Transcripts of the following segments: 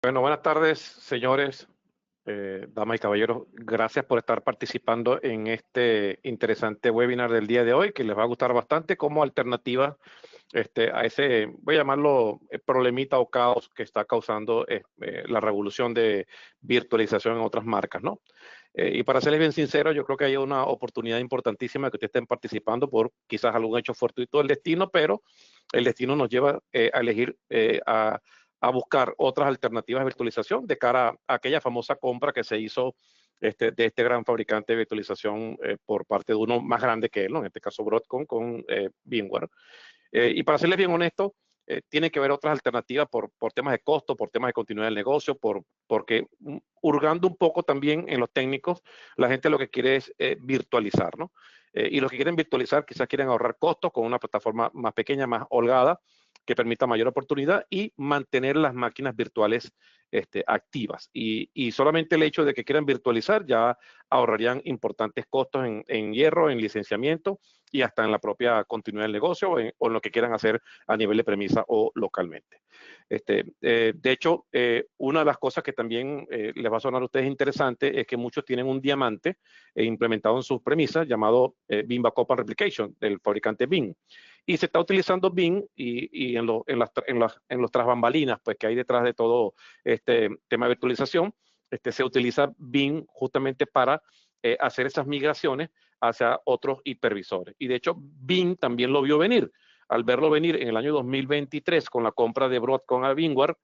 Bueno, buenas tardes, señores, damas y caballeros. Gracias por estar participando en este interesante webinar del día de hoy, que les va a gustar bastante como alternativa a ese, voy a llamarlo, problemita o caos que está causando la revolución de virtualización en otras marcas, ¿no? Y para serles bien sincero, yo creo que hay una oportunidad importantísima que ustedes estén participando por quizás algún hecho fortuito del destino, pero el destino nos lleva a elegir, a buscar otras alternativas de virtualización de cara a aquella famosa compra que se hizo de este gran fabricante de virtualización por parte de uno más grande que él, ¿no? En este caso Broadcom con VMware. Y para serles bien honesto, tiene que haber otras alternativas por temas de costo, por temas de continuidad del negocio, porque hurgando un poco también en los técnicos, la gente lo que quiere es virtualizar, ¿no? Y los que quieren virtualizar quizás quieren ahorrar costos con una plataforma más pequeña, más holgada, que permita mayor oportunidad y mantener las máquinas virtuales activas. Y solamente el hecho de que quieran virtualizar ya ahorrarían importantes costos en hierro, en licenciamiento y hasta en la propia continuidad del negocio o en lo que quieran hacer a nivel de premisa o localmente. De hecho, una de las cosas que también les va a sonar a ustedes interesante es que muchos tienen un diamante implementado en sus premisas llamado Beam Backup and Replication del fabricante Beam. Y se está utilizando Beam y en los tras bambalinas pues, que hay detrás de todo este tema de virtualización, se utiliza Beam justamente para hacer esas migraciones hacia otros hipervisores. Y de hecho, Beam también lo vio venir. Al verlo venir en el año 2023 con la compra de Broadcom a VMware,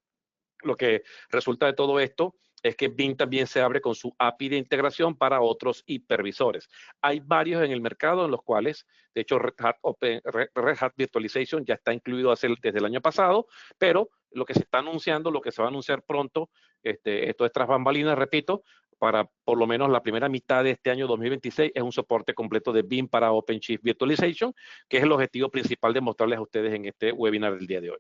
lo que resulta de todo esto es que Beam también se abre con su API de integración para otros hipervisores. Hay varios en el mercado en los cuales, de hecho, Red Hat Virtualization ya está incluido desde el año pasado, pero lo que se está anunciando, lo que se va a anunciar pronto, esto es tras bambalinas, repito, para por lo menos la primera mitad de este año 2026, es un soporte completo de Beam para OpenShift Virtualization, que es el objetivo principal de mostrarles a ustedes en este webinar del día de hoy.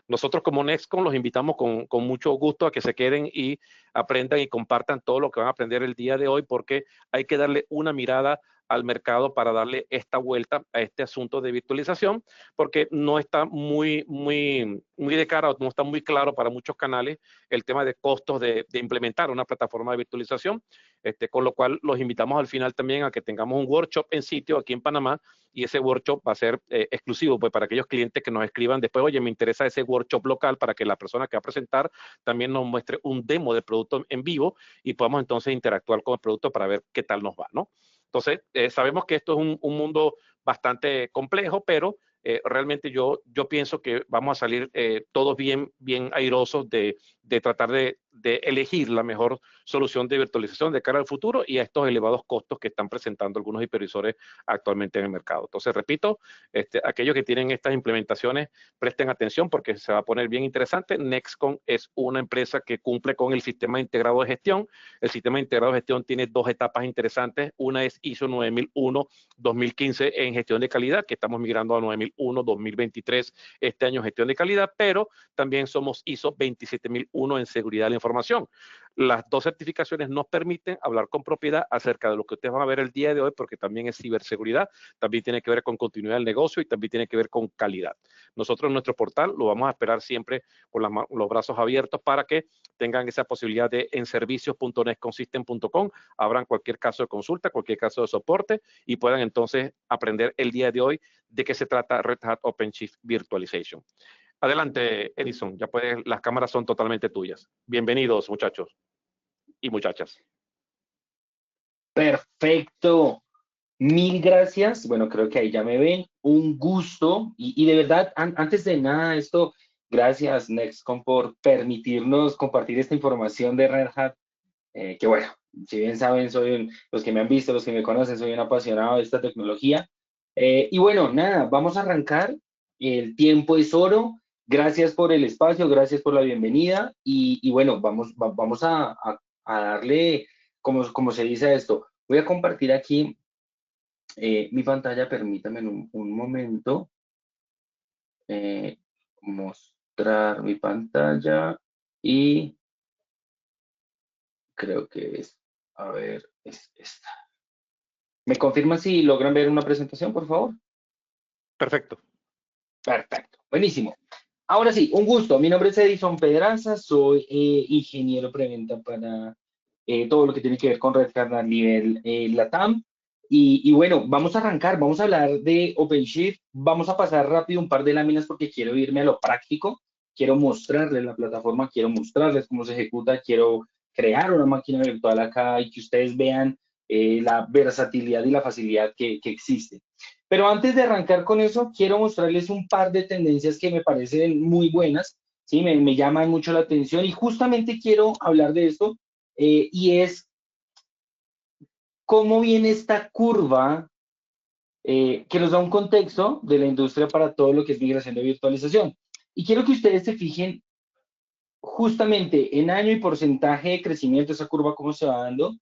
Nosotros como Nextcom los invitamos con mucho gusto a que se queden y aprendan y compartan todo lo que van a aprender el día de hoy, porque hay que darle una mirada al mercado para darle esta vuelta a este asunto de virtualización, porque no está muy de cara, no está muy claro para muchos canales el tema de costos de implementar una plataforma de virtualización, con lo cual los invitamos al final también a que tengamos un workshop en sitio aquí en Panamá, y ese workshop va a ser exclusivo pues, para aquellos clientes que nos escriban después, oye, me interesa ese workshop local, para que la persona que va a presentar también nos muestre un demo del producto en vivo y podamos entonces interactuar con el producto para ver qué tal nos va, ¿no? Entonces, sabemos que esto es un mundo bastante complejo, pero realmente yo pienso que vamos a salir todos bien airosos de tratar de elegir la mejor solución de virtualización de cara al futuro y a estos elevados costos que están presentando algunos hipervisores actualmente en el mercado. Entonces, repito, aquellos que tienen estas implementaciones, presten atención porque se va a poner bien interesante. Nextcom es una empresa que cumple con el sistema integrado de gestión. El sistema integrado de gestión tiene dos etapas interesantes. Una es ISO 9001-2015 en gestión de calidad, que estamos migrando a 9001-2023 este año en gestión de calidad, pero también somos ISO 27001 en seguridad de la información. Las dos certificaciones nos permiten hablar con propiedad acerca de lo que ustedes van a ver el día de hoy, porque también es ciberseguridad, también tiene que ver con continuidad del negocio y también tiene que ver con calidad. Nosotros en nuestro portal lo vamos a esperar siempre con los brazos abiertos para que tengan esa posibilidad de en servicios.nextconsystem.com, abran cualquier caso de consulta, cualquier caso de soporte y puedan entonces aprender el día de hoy de qué se trata Red Hat OpenShift Virtualization. Adelante, Edison, ya puedes, las cámaras son totalmente tuyas. Bienvenidos, muchachos y muchachas. Perfecto. Mil gracias. Bueno, creo que ahí ya me ven. Un gusto. Y de verdad, antes de nada, gracias Nextcom por permitirnos compartir esta información de Red Hat. Que bueno, si bien saben, los que me han visto, los que me conocen, soy un apasionado de esta tecnología. Y bueno, nada, vamos a arrancar. El tiempo es oro. Gracias por el espacio, gracias por la bienvenida. Y bueno, vamos a darle, como se dice esto. Voy a compartir aquí mi pantalla, permítame un momento mostrar mi pantalla y creo que a ver, es esta. ¿Me confirma si logran ver una presentación, por favor? Perfecto. Perfecto, buenísimo. Ahora sí, un gusto. Mi nombre es Edison Pedraza, soy ingeniero preventa para todo lo que tiene que ver con Red Hat a nivel LATAM. Y bueno, vamos a arrancar, vamos a hablar de OpenShift. Vamos a pasar rápido un par de láminas porque quiero irme a lo práctico. Quiero mostrarles la plataforma, quiero mostrarles cómo se ejecuta, quiero crear una máquina virtual acá y que ustedes vean la versatilidad y la facilidad que existe. Pero antes de arrancar con eso, quiero mostrarles un par de tendencias que me parecen muy buenas, ¿sí? Me llaman mucho la atención y justamente quiero hablar de esto y es cómo viene esta curva que nos da un contexto de la industria para todo lo que es migración de virtualización. Y quiero que ustedes se fijen justamente en año y porcentaje de crecimiento, esa curva cómo se va dando,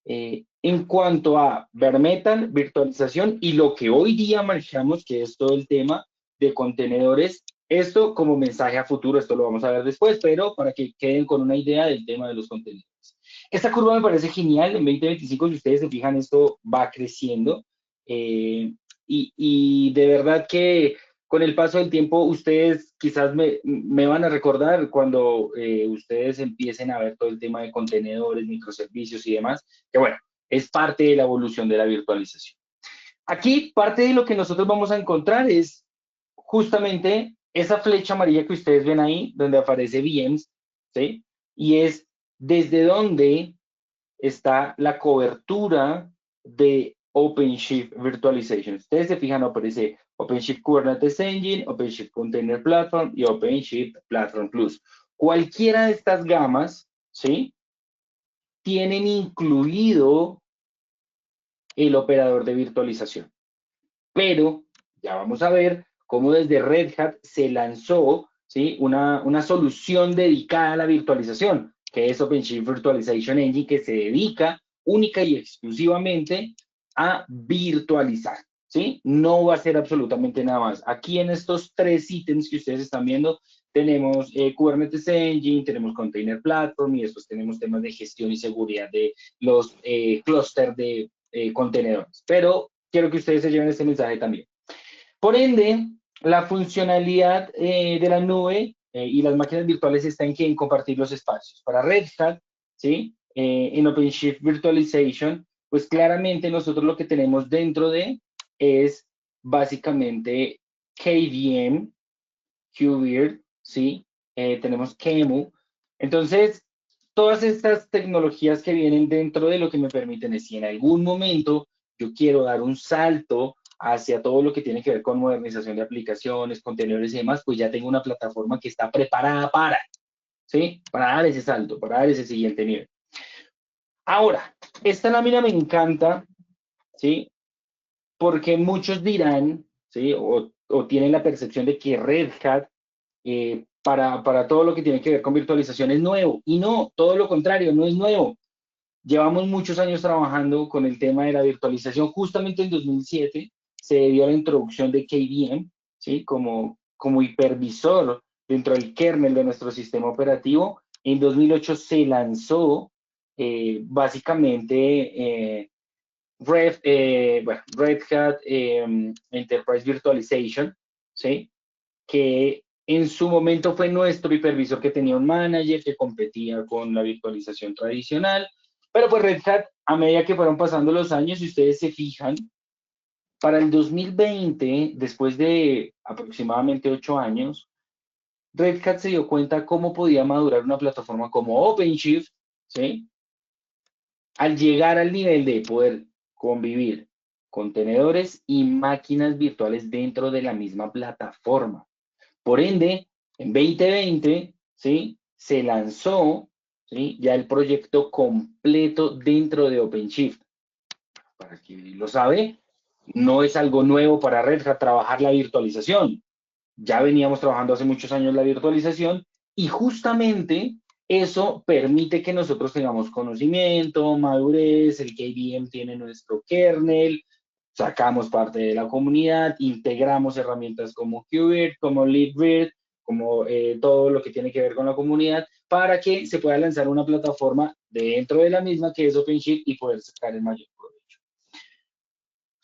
en cuanto a bare metal, virtualización y lo que hoy día manejamos, que es todo el tema de contenedores. Esto como mensaje a futuro, esto lo vamos a ver después, pero para que queden con una idea del tema de los contenedores. Esta curva me parece genial. En 2025, si ustedes se fijan, esto va creciendo. Y de verdad que con el paso del tiempo, ustedes quizás me van a recordar cuando ustedes empiecen a ver todo el tema de contenedores, microservicios y demás, que bueno, es parte de la evolución de la virtualización. Aquí parte de lo que nosotros vamos a encontrar es justamente esa flecha amarilla que ustedes ven ahí, donde aparece VMs, ¿sí? Y es desde donde está la cobertura de OpenShift Virtualization. Ustedes se fijan, aparece OpenShift Kubernetes Engine, OpenShift Container Platform y OpenShift Platform Plus. Cualquiera de estas gamas, ¿sí? Tienen incluido el operador de virtualización. Pero ya vamos a ver cómo desde Red Hat se lanzó, ¿sí? una solución dedicada a la virtualización, que es OpenShift Virtualization Engine, que se dedica única y exclusivamente a virtualizar, ¿sí? No va a ser absolutamente nada más. Aquí en estos tres ítems que ustedes están viendo, tenemos Kubernetes Engine, tenemos Container Platform y después tenemos temas de gestión y seguridad de los clústeres de contenedores. Pero quiero que ustedes se lleven este mensaje también. Por ende, la funcionalidad de la nube y las máquinas virtuales está en compartir los espacios. Para Red Hat, ¿sí? En OpenShift Virtualization, pues claramente nosotros lo que tenemos dentro de es básicamente KVM, KubeVirt, ¿sí? Tenemos KEMU. Entonces, todas estas tecnologías que vienen dentro de lo que me permiten es si en algún momento yo quiero dar un salto hacia todo lo que tiene que ver con modernización de aplicaciones, contenedores y demás, pues ya tengo una plataforma que está preparada para, ¿sí? Para dar ese salto, para dar ese siguiente nivel. Ahora, esta lámina me encanta, ¿sí? Porque muchos dirán, ¿sí? O tienen la percepción de que Red Hat para todo lo que tiene que ver con virtualización es nuevo. Y no, todo lo contrario, no es nuevo. Llevamos muchos años trabajando con el tema de la virtualización. Justamente en 2007 se dio la introducción de KVM, ¿sí? Como hipervisor dentro del kernel de nuestro sistema operativo. En 2008 se lanzó básicamente Red Hat Enterprise Virtualization, ¿sí? Que en su momento fue nuestro hipervisor que tenía un manager que competía con la virtualización tradicional, pero pues Red Hat, a medida que fueron pasando los años, si ustedes se fijan, para el 2020, después de aproximadamente 8 años, Red Hat se dio cuenta cómo podía madurar una plataforma como OpenShift, ¿sí? Al llegar al nivel de poder convivir contenedores y máquinas virtuales dentro de la misma plataforma. Por ende, en 2020, ¿sí? Se lanzó, ¿sí? Ya el proyecto completo dentro de OpenShift. Para quien lo sabe, no es algo nuevo para Red Hat trabajar la virtualización. Ya veníamos trabajando hace muchos años la virtualización y justamente eso permite que nosotros tengamos conocimiento, madurez, el KVM tiene nuestro kernel, sacamos parte de la comunidad, integramos herramientas como KubeVirt, como LibVirt, como todo lo que tiene que ver con la comunidad, para que se pueda lanzar una plataforma dentro de la misma que es OpenShift y poder sacar el mayor provecho.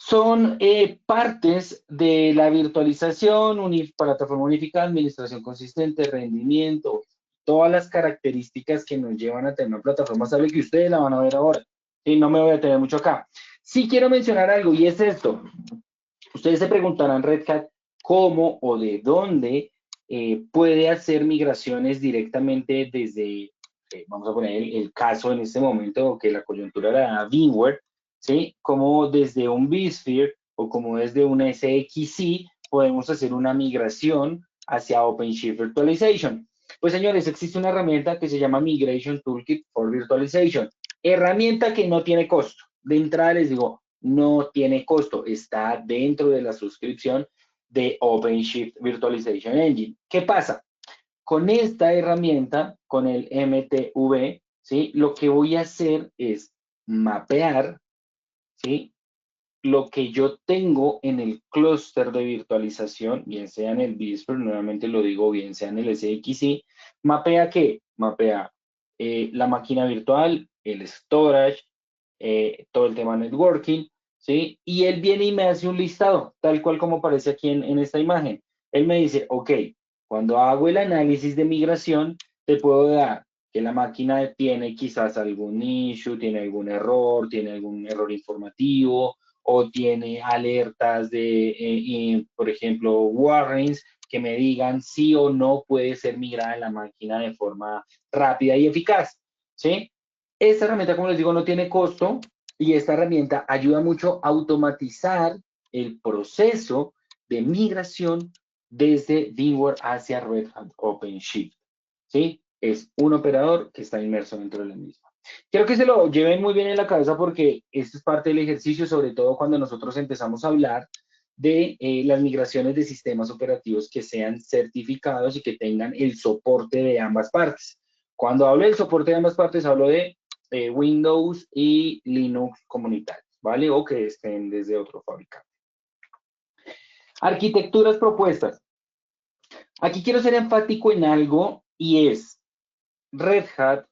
Son partes de la virtualización, plataforma unificada, administración consistente, rendimiento, todas las características que nos llevan a tener una plataforma estable que ustedes la van a ver ahora. Y no me voy a tener mucho acá. Sí quiero mencionar algo y es esto. Ustedes se preguntarán, Red Hat, cómo o de dónde puede hacer migraciones directamente desde, vamos a poner el caso en este momento, que la coyuntura era VMware, ¿sí? Como desde un vSphere o como desde una SXC podemos hacer una migración hacia OpenShift Virtualization. Pues señores, existe una herramienta que se llama Migration Toolkit for Virtualization. Herramienta que no tiene costo. De entrada les digo, no tiene costo, está dentro de la suscripción de OpenShift Virtualization Engine. ¿Qué pasa? Con esta herramienta, con el MTV, ¿sí? Lo que voy a hacer es mapear, ¿sí? Lo que yo tengo en el clúster de virtualización, bien sea en el vSphere, nuevamente lo digo, bien sea en el SXI, mapea ¿qué? Mapea la máquina virtual, el storage, todo el tema networking, ¿sí? Y él viene y me hace un listado, tal cual como aparece aquí en esta imagen. Él me dice, ok, cuando hago el análisis de migración, te puedo dar que la máquina tiene quizás algún issue, tiene algún error informativo, o tiene alertas de, por ejemplo, warnings que me digan sí o no puede ser migrada en la máquina de forma rápida y eficaz, ¿sí? Esta herramienta, como les digo, no tiene costo y esta herramienta ayuda mucho a automatizar el proceso de migración desde VMware hacia Red Hat OpenShift, ¿sí? Es un operador que está inmerso dentro de la misma. Quiero que se lo lleven muy bien en la cabeza porque esto es parte del ejercicio, sobre todo cuando nosotros empezamos a hablar de las migraciones de sistemas operativos que sean certificados y que tengan el soporte de ambas partes. Cuando hablo del soporte de ambas partes, hablo de Windows y Linux comunitarios, ¿vale? O que estén desde otro fabricante. Arquitecturas propuestas. Aquí quiero ser enfático en algo y es Red Hat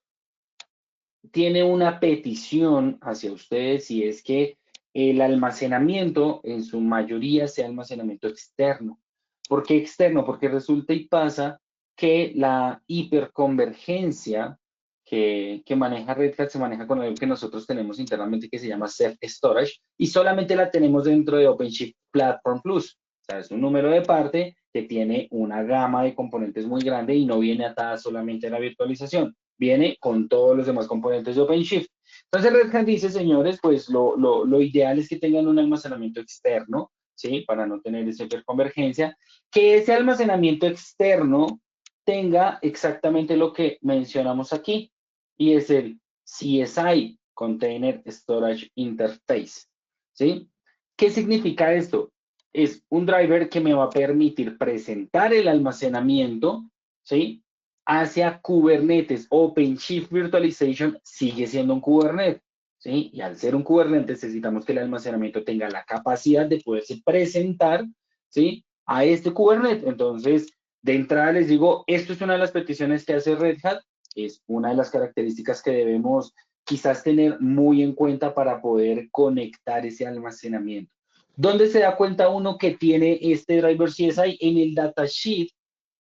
tiene una petición hacia ustedes y es que el almacenamiento en su mayoría sea almacenamiento externo. ¿Por qué externo? Porque resulta y pasa que la hiperconvergencia que maneja Red Hat se maneja con algo que nosotros tenemos internamente que se llama Self Storage y solamente la tenemos dentro de OpenShift Platform Plus. O sea, es un número de parte que tiene una gama de componentes muy grande y no viene atada solamente a la virtualización, viene con todos los demás componentes de OpenShift. Entonces Red Hat dice, señores, pues lo ideal es que tengan un almacenamiento externo, ¿sí? Para no tener esa hiperconvergencia, que ese almacenamiento externo tenga exactamente lo que mencionamos aquí, y es el CSI, Container Storage Interface, ¿sí? ¿Qué significa esto? Es un driver que me va a permitir presentar el almacenamiento, ¿sí? Hacia Kubernetes. OpenShift Virtualization sigue siendo un Kubernetes, ¿sí? Y al ser un Kubernetes necesitamos que el almacenamiento tenga la capacidad de poderse presentar, ¿sí? A este Kubernetes. Entonces, de entrada les digo, esto es una de las peticiones que hace Red Hat, es una de las características que debemos quizás tener muy en cuenta para poder conectar ese almacenamiento. ¿Dónde se da cuenta uno que tiene este driver CSI? En el datasheet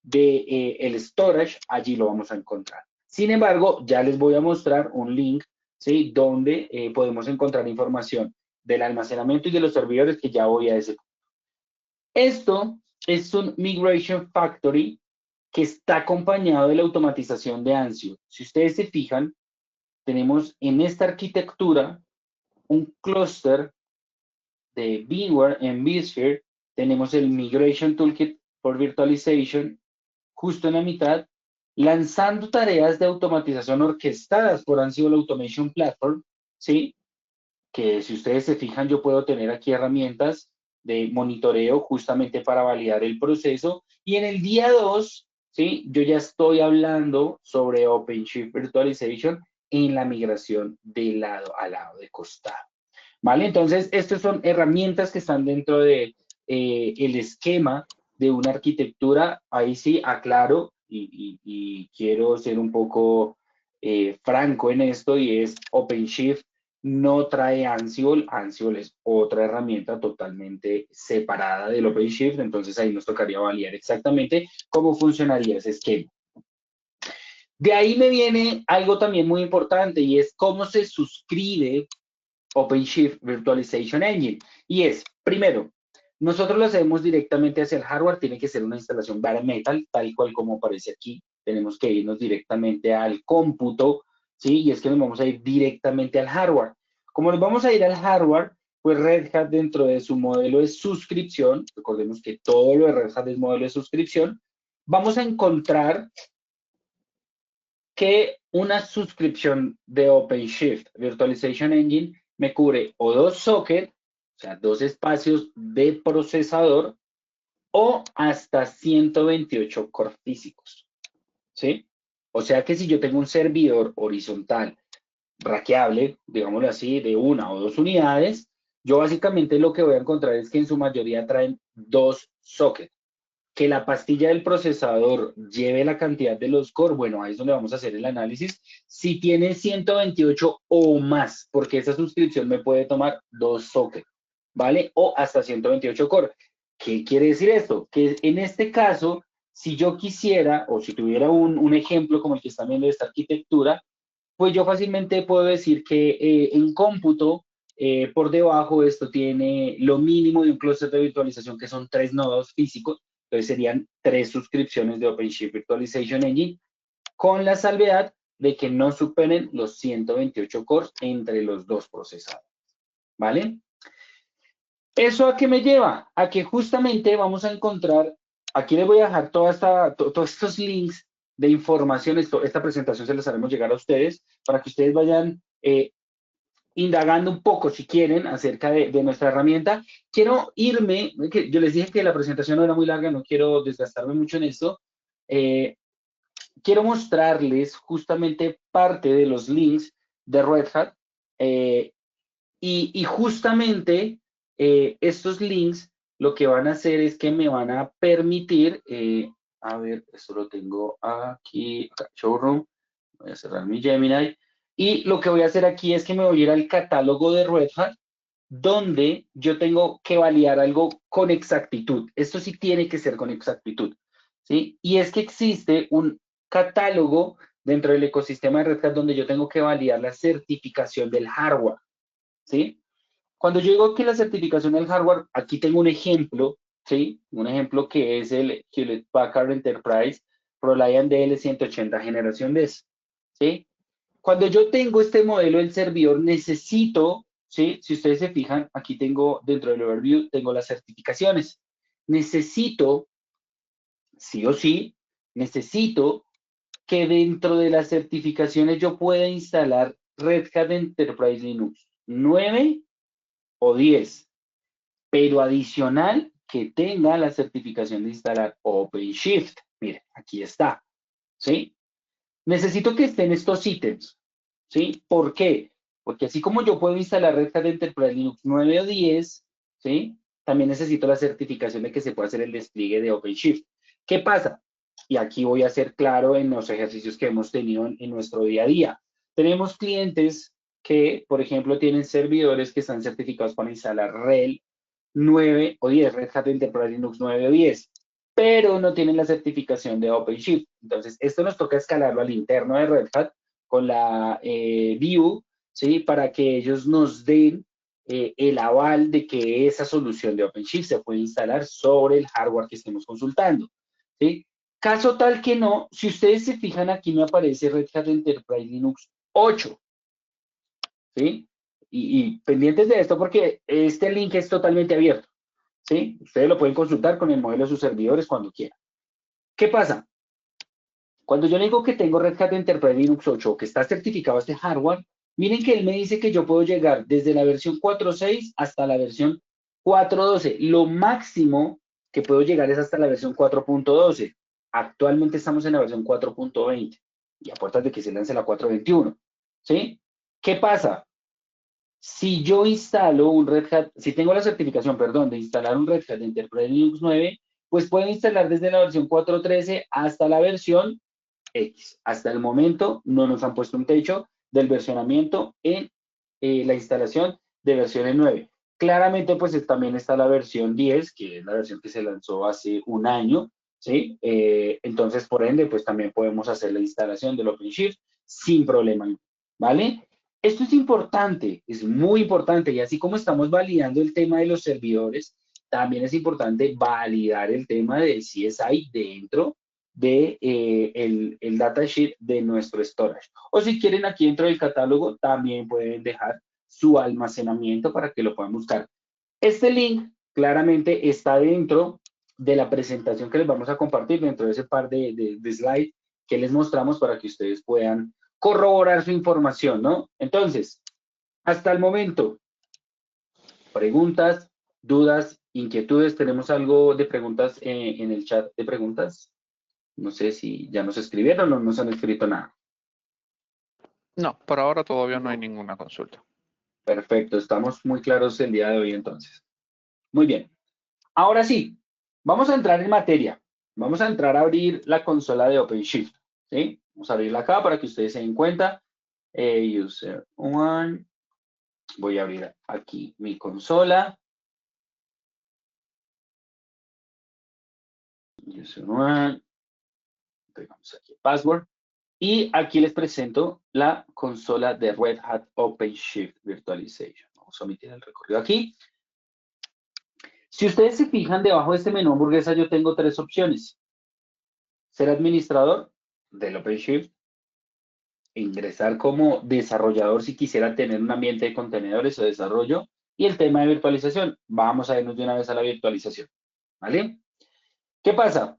de el storage, allí lo vamos a encontrar. Sin embargo, ya les voy a mostrar un link, ¿sí? Donde podemos encontrar información del almacenamiento y de los servidores que ya voy a ese. Esto es un Migration Factory que está acompañado de la automatización de Ansible. Si ustedes se fijan, tenemos en esta arquitectura un clúster de VMware en vSphere, tenemos el Migration Toolkit for Virtualization justo en la mitad, lanzando tareas de automatización orquestadas por Ansible Automation Platform, ¿sí? Que si ustedes se fijan, yo puedo tener aquí herramientas de monitoreo justamente para validar el proceso. Y en el día 2, ¿sí? Yo ya estoy hablando sobre OpenShift Virtualization en la migración de lado a lado, de costado. ¿Vale? Entonces, estas son herramientas que están dentro de el esquema de una arquitectura. Ahí sí aclaro y quiero ser un poco franco en esto y es OpenShift no trae Ansible. Ansible es otra herramienta totalmente separada del OpenShift, entonces ahí nos tocaría validar exactamente cómo funcionaría ese esquema. De ahí me viene algo también muy importante y es cómo se suscribe OpenShift Virtualization Engine. Y es, primero, nosotros lo hacemos directamente hacia el hardware, tiene que ser una instalación bare metal, tal cual como aparece aquí. Tenemos que irnos directamente al cómputo, ¿sí? Y es que nos vamos a ir directamente al hardware. Como nos vamos a ir al hardware, pues Red Hat dentro de su modelo de suscripción, recordemos que todo lo de Red Hat es modelo de suscripción, vamos a encontrar que una suscripción de OpenShift Virtualization Engine me cubre o dos sockets, o sea, dos espacios de procesador, o hasta 128 core físicos, ¿sí? O sea que si yo tengo un servidor horizontal raqueable, digámoslo así, de una o dos unidades, yo básicamente lo que voy a encontrar es que en su mayoría traen dos sockets. Que la pastilla del procesador lleve la cantidad de los core, bueno, ahí es donde vamos a hacer el análisis. Si tiene 128 o más, porque esa suscripción me puede tomar dos sockets, ¿vale? O hasta 128 core. ¿Qué quiere decir esto? Que en este caso, si yo quisiera, o si tuviera un ejemplo como el que están viendo de esta arquitectura, pues yo fácilmente puedo decir que en cómputo, por debajo, esto tiene lo mínimo de un clúster de virtualización, que son 3 nodos físicos. Entonces serían 3 suscripciones de OpenShift Virtualization Engine, con la salvedad de que no superen los 128 cores entre los dos procesadores. ¿Vale? ¿Eso a qué me lleva? A que justamente vamos a encontrar, aquí les voy a dejar todos estos links de información, esta presentación se las haremos llegar a ustedes para que ustedes vayan indagando un poco, si quieren, acerca de nuestra herramienta. Quiero irme, que yo les dije que la presentación no era muy larga, no quiero desgastarme mucho en esto. Quiero mostrarles justamente parte de los links de Red Hat y justamente estos links lo que van a hacer es que me van a permitir, a ver, esto lo tengo aquí, acá, Showroom, voy a cerrar mi Gemini, y lo que voy a hacer aquí es que me voy a ir al catálogo de Red Hat, donde yo tengo que validar algo con exactitud. Esto sí tiene que ser con exactitud, ¿sí? Y es que existe un catálogo dentro del ecosistema de Red Hat donde yo tengo que validar la certificación del hardware, ¿sí? Cuando yo digo que la certificación del hardware, aquí tengo un ejemplo, ¿sí? Un ejemplo que es el Hewlett Packard Enterprise ProLiant DL180 generación D, ¿sí? Cuando yo tengo este modelo del servidor, necesito, ¿sí? Si ustedes se fijan, aquí tengo, dentro del overview, tengo las certificaciones. Necesito, sí o sí, necesito que dentro de las certificaciones yo pueda instalar Red Hat Enterprise Linux 9 o 10, pero adicional que tenga la certificación de instalar OpenShift. Mire, aquí está, ¿sí? Necesito que estén estos ítems, ¿sí? ¿Por qué? Porque así como yo puedo instalar Red Hat Enterprise Linux 9 o 10, ¿sí? También necesito la certificación de que se pueda hacer el despliegue de OpenShift. ¿Qué pasa? Y aquí voy a ser claro en los ejercicios que hemos tenido en nuestro día a día. Tenemos clientes que, por ejemplo, tienen servidores que están certificados para instalar RHEL 9 o 10, Red Hat Enterprise Linux 9 o 10, pero no tienen la certificación de OpenShift. Entonces, esto nos toca escalarlo al interno de Red Hat con la View, ¿sí? Para que ellos nos den el aval de que esa solución de OpenShift se puede instalar sobre el hardware que estemos consultando, ¿sí? Caso tal que no, si ustedes se fijan aquí me aparece Red Hat Enterprise Linux 8, ¿sí? Y pendientes de esto porque este link es totalmente abierto, ¿sí? Ustedes lo pueden consultar con el modelo de sus servidores cuando quieran. ¿Qué pasa? Cuando yo le digo que tengo Red Hat Enterprise Linux 8 o que está certificado este hardware, miren que él me dice que yo puedo llegar desde la versión 4.6 hasta la versión 4.12. Lo máximo que puedo llegar es hasta la versión 4.12. Actualmente estamos en la versión 4.20 y a puertas de que se lance la 4.21. ¿Sí? ¿Qué pasa? Si yo instalo un Red Hat, si tengo la certificación, perdón, de instalar un Red Hat Enterprise Linux 9, pues puedo instalar desde la versión 4.13 hasta la versión X. Hasta el momento no nos han puesto un techo del versionamiento en la instalación de versiones 9. Claramente, pues también está la versión 10, que es la versión que se lanzó hace un año, ¿sí? Entonces, por ende, pues también podemos hacer la instalación del OpenShift sin problema, ¿vale? Esto es muy importante, y así como estamos validando el tema de los servidores, también es importante validar el tema de CSI dentro de el datasheet de nuestro storage. O si quieren, aquí dentro del catálogo también pueden dejar su almacenamiento para que lo puedan buscar. Este link claramente está dentro de la presentación que les vamos a compartir, dentro de ese par de slides que les mostramos para que ustedes puedan corroborar su información, ¿no? Entonces, hasta el momento, preguntas, dudas, inquietudes. ¿Tenemos algo de preguntas en el chat de preguntas? No sé si ya nos escribieron o no nos han escrito nada. No, por ahora todavía no hay ninguna consulta. Perfecto, estamos muy claros el día de hoy entonces. Muy bien. Ahora sí, vamos a entrar en materia. Vamos a entrar a abrir la consola de OpenShift, ¿sí? Vamos a abrirla acá para que ustedes se den cuenta. User 1. Voy a abrir aquí mi consola. User 1. Pegamos aquí el password. Y aquí les presento la consola de Red Hat OpenShift Virtualization. Vamos a omitir el recorrido aquí. Si ustedes se fijan, debajo de este menú hamburguesa yo tengo tres opciones. Ser administrador del OpenShift, ingresar como desarrollador si quisiera tener un ambiente de contenedores o desarrollo, y el tema de virtualización. Vamos a irnos de una vez a la virtualización, ¿vale? ¿Qué pasa?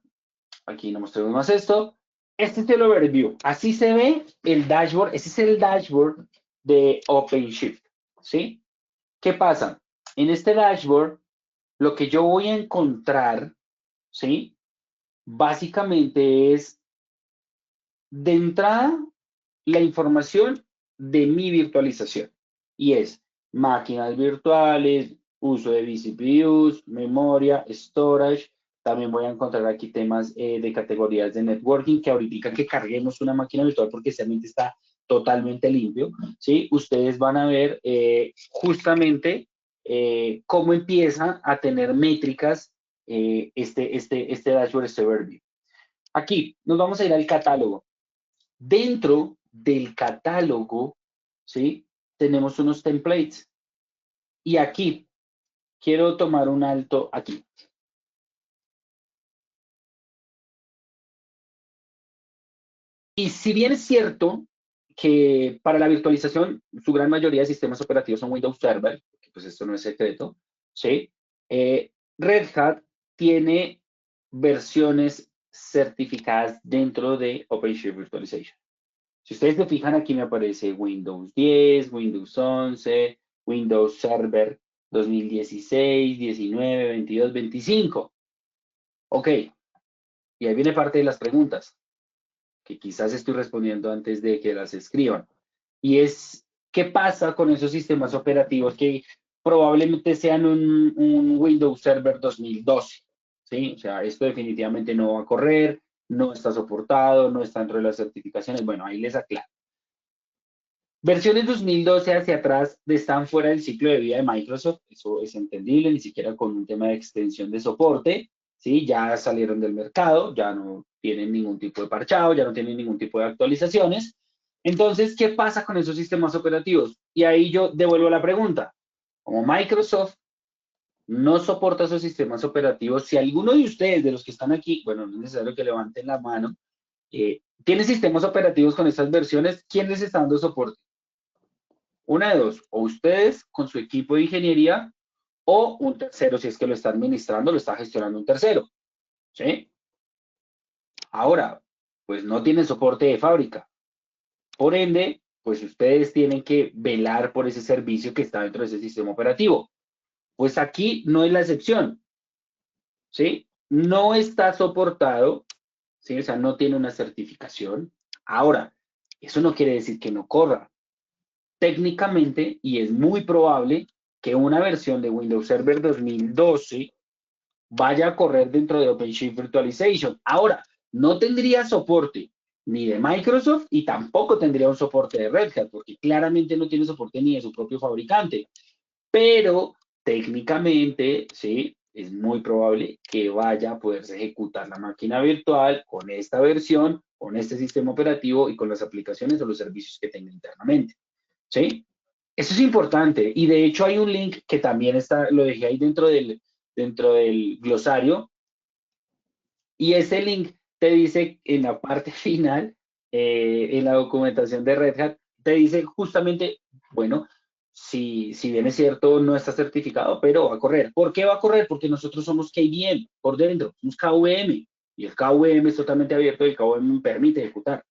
Aquí no mostremos más esto. Este es el overview. Así se ve el dashboard. Ese es el dashboard de OpenShift, ¿sí? ¿Qué pasa? En este dashboard, lo que yo voy a encontrar, ¿sí? Básicamente es, de entrada, la información de mi virtualización. Y es máquinas virtuales, uso de vCPUs, memoria, storage. También voy a encontrar aquí temas de categorías de networking, que ahorita que carguemos una máquina virtual, porque realmente está totalmente limpio, ¿sí? Ustedes van a ver justamente cómo empieza a tener métricas este dashboard, este overview. Aquí nos vamos a ir al catálogo. Dentro del catálogo, ¿sí? Tenemos unos templates. Y aquí, quiero tomar un alto aquí. Y si bien es cierto que para la virtualización, su gran mayoría de sistemas operativos son Windows Server, porque pues esto no es secreto, ¿sí? Red Hat tiene versiones certificadas dentro de OpenShift Virtualization. Si ustedes se fijan, aquí me aparece Windows 10, Windows 11, Windows Server 2016, 19, 22, 25. Ok, y ahí viene parte de las preguntas, que quizás estoy respondiendo antes de que las escriban. Y es, ¿qué pasa con esos sistemas operativos que probablemente sean un Windows Server 2012? ¿Sí? O sea, esto definitivamente no va a correr, no está soportado, no está dentro de las certificaciones. Bueno, ahí les aclaro. Versiones 2012 hacia atrás están fuera del ciclo de vida de Microsoft, eso es entendible, ni siquiera con un tema de extensión de soporte, ¿sí? Ya salieron del mercado, ya no tienen ningún tipo de parchado, ya no tienen ningún tipo de actualizaciones. Entonces, ¿qué pasa con esos sistemas operativos? Y ahí yo devuelvo la pregunta. Como Microsoft no soporta esos sistemas operativos, si alguno de ustedes, de los que están aquí, bueno, no es necesario que levanten la mano, tiene sistemas operativos con estas versiones, ¿quién les está dando soporte? Una de dos, o ustedes con su equipo de ingeniería o un tercero, si es que lo está administrando, lo está gestionando un tercero, ¿sí? Ahora, pues no tienen soporte de fábrica. Por ende, pues ustedes tienen que velar por ese servicio que está dentro de ese sistema operativo. Pues aquí no es la excepción, ¿sí? No está soportado, ¿sí? O sea, no tiene una certificación. Ahora, eso no quiere decir que no corra. Técnicamente, y es muy probable que una versión de Windows Server 2012 vaya a correr dentro de OpenShift Virtualization. Ahora, no tendría soporte ni de Microsoft y tampoco tendría un soporte de Red Hat, porque claramente no tiene soporte ni de su propio fabricante. Pero técnicamente, sí, es muy probable que vaya a poderse ejecutar la máquina virtual con esta versión, con este sistema operativo y con las aplicaciones o los servicios que tenga internamente. ¿Sí? Eso es importante. Y de hecho hay un link que también está, lo dejé ahí dentro del glosario. Y ese link te dice en la parte final, en la documentación de Red Hat, te dice justamente, bueno, si bien es cierto, no está certificado, pero va a correr. ¿Por qué va a correr? Porque nosotros somos KVM por dentro, somos KVM. Y el KVM es totalmente abierto y el KVM permite ejecutar.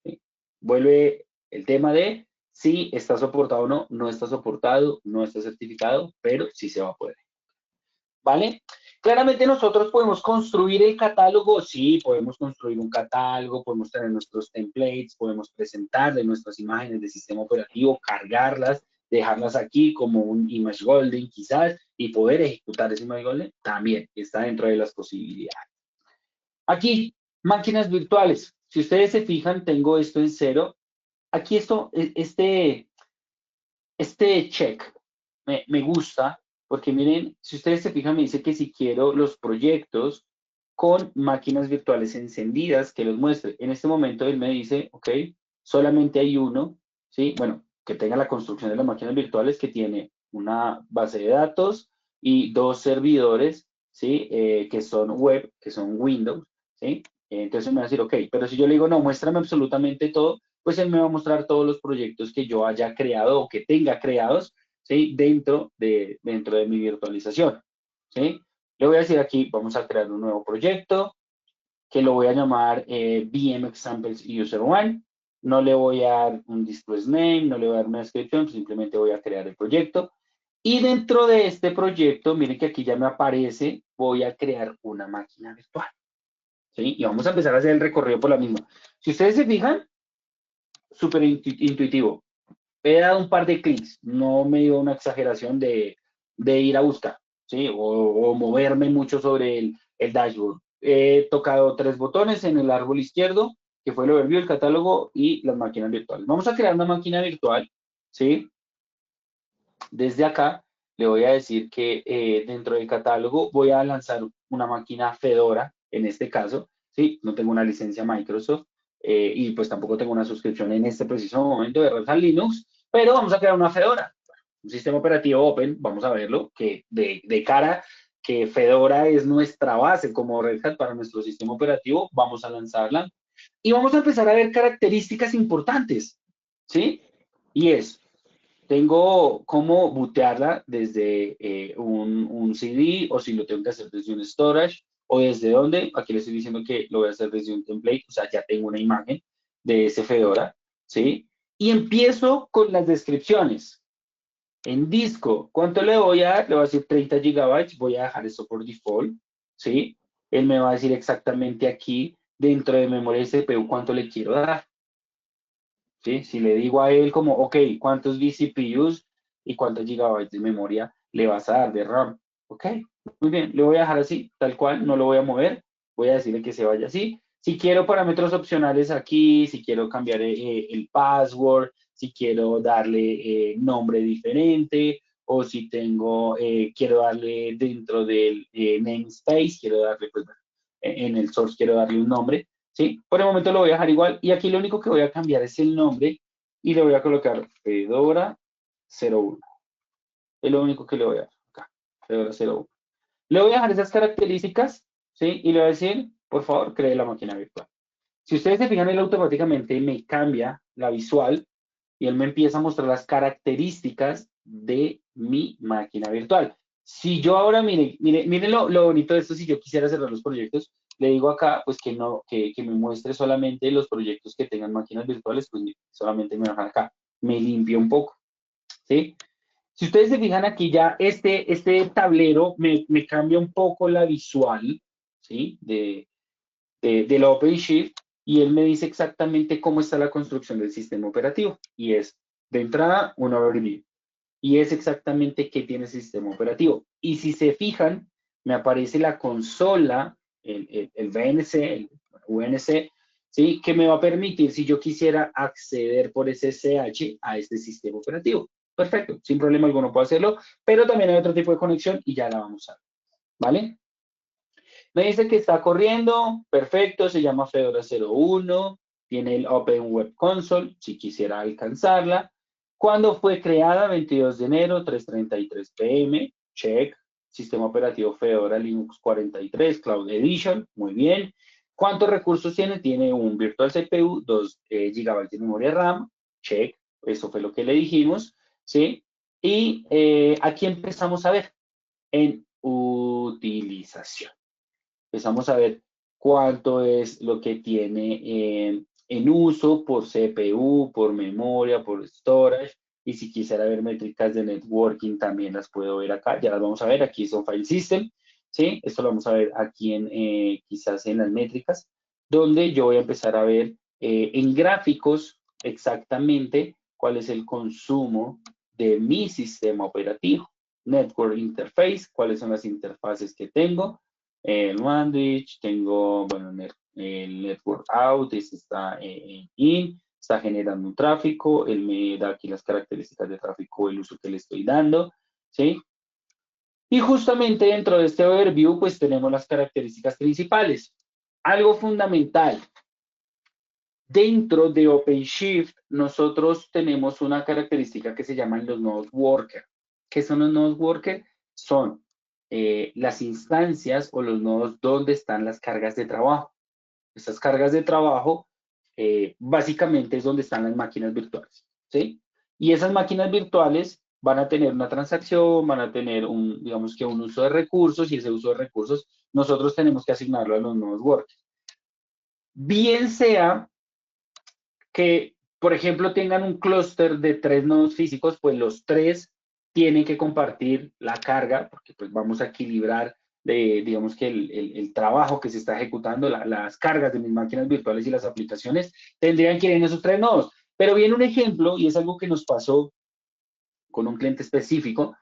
¿Sí? Vuelve el tema de si está soportado o no, no está soportado, no está certificado, pero sí se va a poder. ¿Vale? Claramente nosotros podemos construir el catálogo, sí, podemos construir un catálogo, podemos tener nuestros templates, podemos presentarle nuestras imágenes de sistema operativo, cargarlas, dejarlas aquí como un image golden quizás, y poder ejecutar ese image golden, también está dentro de las posibilidades. Aquí, máquinas virtuales. Si ustedes se fijan, tengo esto en 0. Aquí este check me gusta, porque miren, si ustedes se fijan, me dice que si quiero los proyectos con máquinas virtuales encendidas, que los muestre. En este momento él me dice, ok, solamente hay uno, ¿sí? Bueno, que tenga la construcción de las máquinas virtuales, que tiene una base de datos y 2 servidores, ¿sí? Que son web, que son Windows, ¿sí? Entonces me va a decir, ok, pero si yo le digo, no, muéstrame absolutamente todo, pues él me va a mostrar todos los proyectos que yo haya creado o que tenga creados, ¿sí? Dentro de mi virtualización, ¿sí? Le voy a decir aquí, vamos a crear un nuevo proyecto, que lo voy a llamar VM Examples User One. No le voy a dar un display name, no le voy a dar una descripción, simplemente voy a crear el proyecto. Y dentro de este proyecto, miren que aquí ya me aparece, voy a crear una máquina virtual, ¿sí? Y vamos a empezar a hacer el recorrido por la misma. Si ustedes se fijan, súper intuitivo. He dado un par de clics, no me dio una exageración de ir a buscar, ¿sí? O moverme mucho sobre el dashboard. He tocado 3 botones en el árbol izquierdo, que fue el overview, el catálogo y las máquinas virtuales. Vamos a crear una máquina virtual, ¿sí? Desde acá le voy a decir que dentro del catálogo voy a lanzar una máquina Fedora, en este caso, ¿sí? No tengo una licencia Microsoft y pues tampoco tengo una suscripción en este preciso momento de Red Hat Linux, pero vamos a crear una Fedora, un sistema operativo open, vamos a verlo, que de cara que Fedora es nuestra base como Red Hat para nuestro sistema operativo, vamos a lanzarla y vamos a empezar a ver características importantes, ¿sí? Y tengo cómo bootearla desde un CD o si lo tengo que hacer desde un storage o desde dónde. Aquí le estoy diciendo que lo voy a hacer desde un template, o sea, ya tengo una imagen de ese Fedora, ¿sí? Y empiezo con las descripciones. En disco, ¿cuánto le voy a dar? Le voy a decir 30 gigabytes, voy a dejar eso por default, ¿sí? Él me va a decir exactamente aquí, dentro de memoria CPU, cuánto le quiero dar. ¿Sí? Si le digo a él como, ok, ¿cuántos vCPUs y cuántos gigabytes de memoria le vas a dar de RAM? Ok, muy bien, le voy a dejar así, tal cual, no lo voy a mover, voy a decirle que se vaya así. Si quiero parámetros opcionales aquí, si quiero cambiar el password, si quiero darle nombre diferente, o si quiero darle dentro del namespace, quiero darle, pues, en el source quiero darle un nombre, ¿sí? Por el momento lo voy a dejar igual y aquí lo único que voy a cambiar es el nombre y le voy a colocar Fedora 01. Es lo único que le voy a dar acá, Fedora 01. Le voy a dejar esas características, ¿sí? Y le voy a decir, por favor, cree la máquina virtual. Si ustedes se fijan, él automáticamente me cambia la visual y él me empieza a mostrar las características de mi máquina virtual. Si yo ahora, mire lo bonito de esto, si yo quisiera cerrar los proyectos, le digo acá, pues que no, que me muestre solamente los proyectos que tengan máquinas virtuales, pues solamente me dejan acá. Me limpia un poco, ¿sí? Si ustedes se fijan aquí ya, este tablero me cambia un poco la visual, ¿sí? De la OpenShift y él me dice exactamente cómo está la construcción del sistema operativo. Y es, de entrada, un overview. Y es exactamente qué tiene el sistema operativo. Y si se fijan, me aparece la consola, el VNC, el UNC, ¿sí? Que me va a permitir, si yo quisiera acceder por SSH a este sistema operativo. Perfecto, sin problema alguno puedo hacerlo, pero también hay otro tipo de conexión y ya la vamos a ver, ¿vale? Me dice que está corriendo, perfecto, se llama Fedora 01, tiene el Open Web Console, si quisiera alcanzarla. ¿Cuándo fue creada? 22 de enero, 3:33 p.m., check. Sistema operativo Fedora Linux 43, Cloud Edition, muy bien. ¿Cuántos recursos tiene? Tiene un Virtual CPU, 2 GB de memoria RAM, check. Eso fue lo que le dijimos, ¿sí? Y aquí empezamos a ver en utilización. Empezamos a ver cuánto es lo que tiene en uso por CPU, por memoria, por storage. Y si quisiera ver métricas de networking, también las puedo ver acá. Ya las vamos a ver. Aquí son File System. ¿Sí? Esto lo vamos a ver aquí quizás en las métricas, donde yo voy a empezar a ver en gráficos exactamente cuál es el consumo de mi sistema operativo. Network Interface, cuáles son las interfaces que tengo. El Sandwich, tengo, bueno, el Network Out, este está en In, está generando un tráfico, él me da aquí las características de tráfico, el uso que le estoy dando, ¿sí? Y justamente dentro de este overview, pues tenemos las características principales. Algo fundamental, dentro de OpenShift, nosotros tenemos una característica que se llaman los nodes worker. ¿Qué son los nodes worker? Son las instancias o los nodos donde están las cargas de trabajo. Estas cargas de trabajo básicamente es donde están las máquinas virtuales, ¿sí? Y esas máquinas virtuales van a tener una transacción, van a tener digamos que un uso de recursos, y ese uso de recursos nosotros tenemos que asignarlo a los nodes worker. Bien sea que, por ejemplo, tengan un clúster de 3 nodos físicos, pues los 3 tienen que compartir la carga, porque pues vamos a equilibrar, digamos que el trabajo que se está ejecutando, las cargas de mis máquinas virtuales y las aplicaciones, tendrían que ir en esos 3 nodos. Pero viene un ejemplo, y es algo que nos pasó con un cliente específico,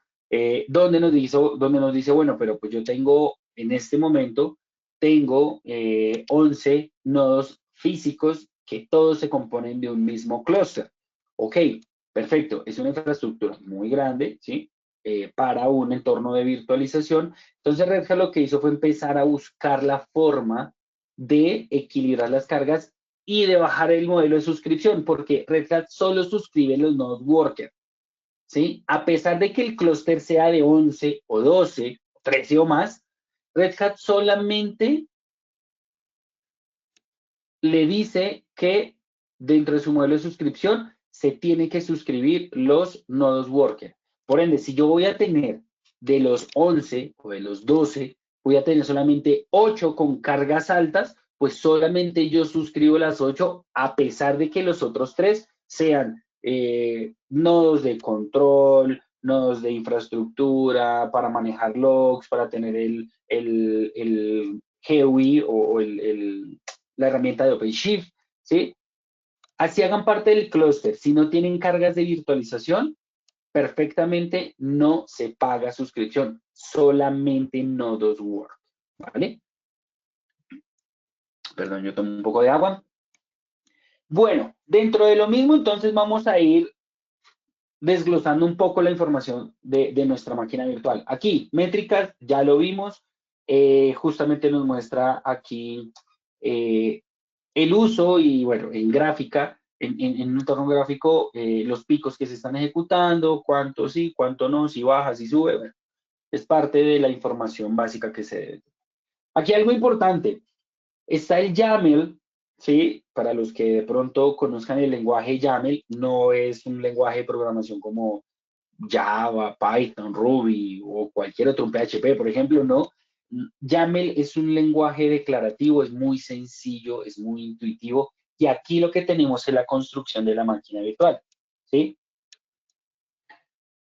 donde nos dice, bueno, pero pues yo tengo, en este momento, tengo 11 nodos físicos que todos se componen de un mismo clúster. Ok, perfecto, es una infraestructura muy grande, ¿sí? Para un entorno de virtualización. Entonces Red Hat lo que hizo fue empezar a buscar la forma de equilibrar las cargas y de bajar el modelo de suscripción, porque Red Hat solo suscribe los nodos worker, ¿sí? A pesar de que el clúster sea de 11 o 12, 13 o más, Red Hat solamente le dice que dentro de su modelo de suscripción se tiene que suscribir los nodos worker. Por ende, si yo voy a tener de los 11 o de los 12, voy a tener solamente 8 con cargas altas, pues solamente yo suscribo las 8 a pesar de que los otros 3 sean nodos de control, nodos de infraestructura, para manejar logs, para tener el GUI o la herramienta de OpenShift, ¿sí? Así hagan parte del clúster. Si no tienen cargas de virtualización, perfectamente no se paga suscripción, solamente nodos work, ¿vale? Perdón, yo tomo un poco de agua. Bueno, dentro de lo mismo, entonces vamos a ir desglosando un poco la información de nuestra máquina virtual. Aquí, métricas, ya lo vimos, justamente nos muestra aquí el uso y, bueno, en gráfica, en un entorno gráfico, los picos que se están ejecutando, cuánto sí, cuánto no, si baja, si sube, bueno, es parte de la información básica que se debe. Aquí algo importante, está el YAML, ¿sí? Para los que de pronto conozcan el lenguaje YAML, no es un lenguaje de programación como Java, Python, Ruby o cualquier otro, un PHP, por ejemplo, no. YAML es un lenguaje declarativo, es muy sencillo, es muy intuitivo, y aquí lo que tenemos es la construcción de la máquina virtual, ¿sí?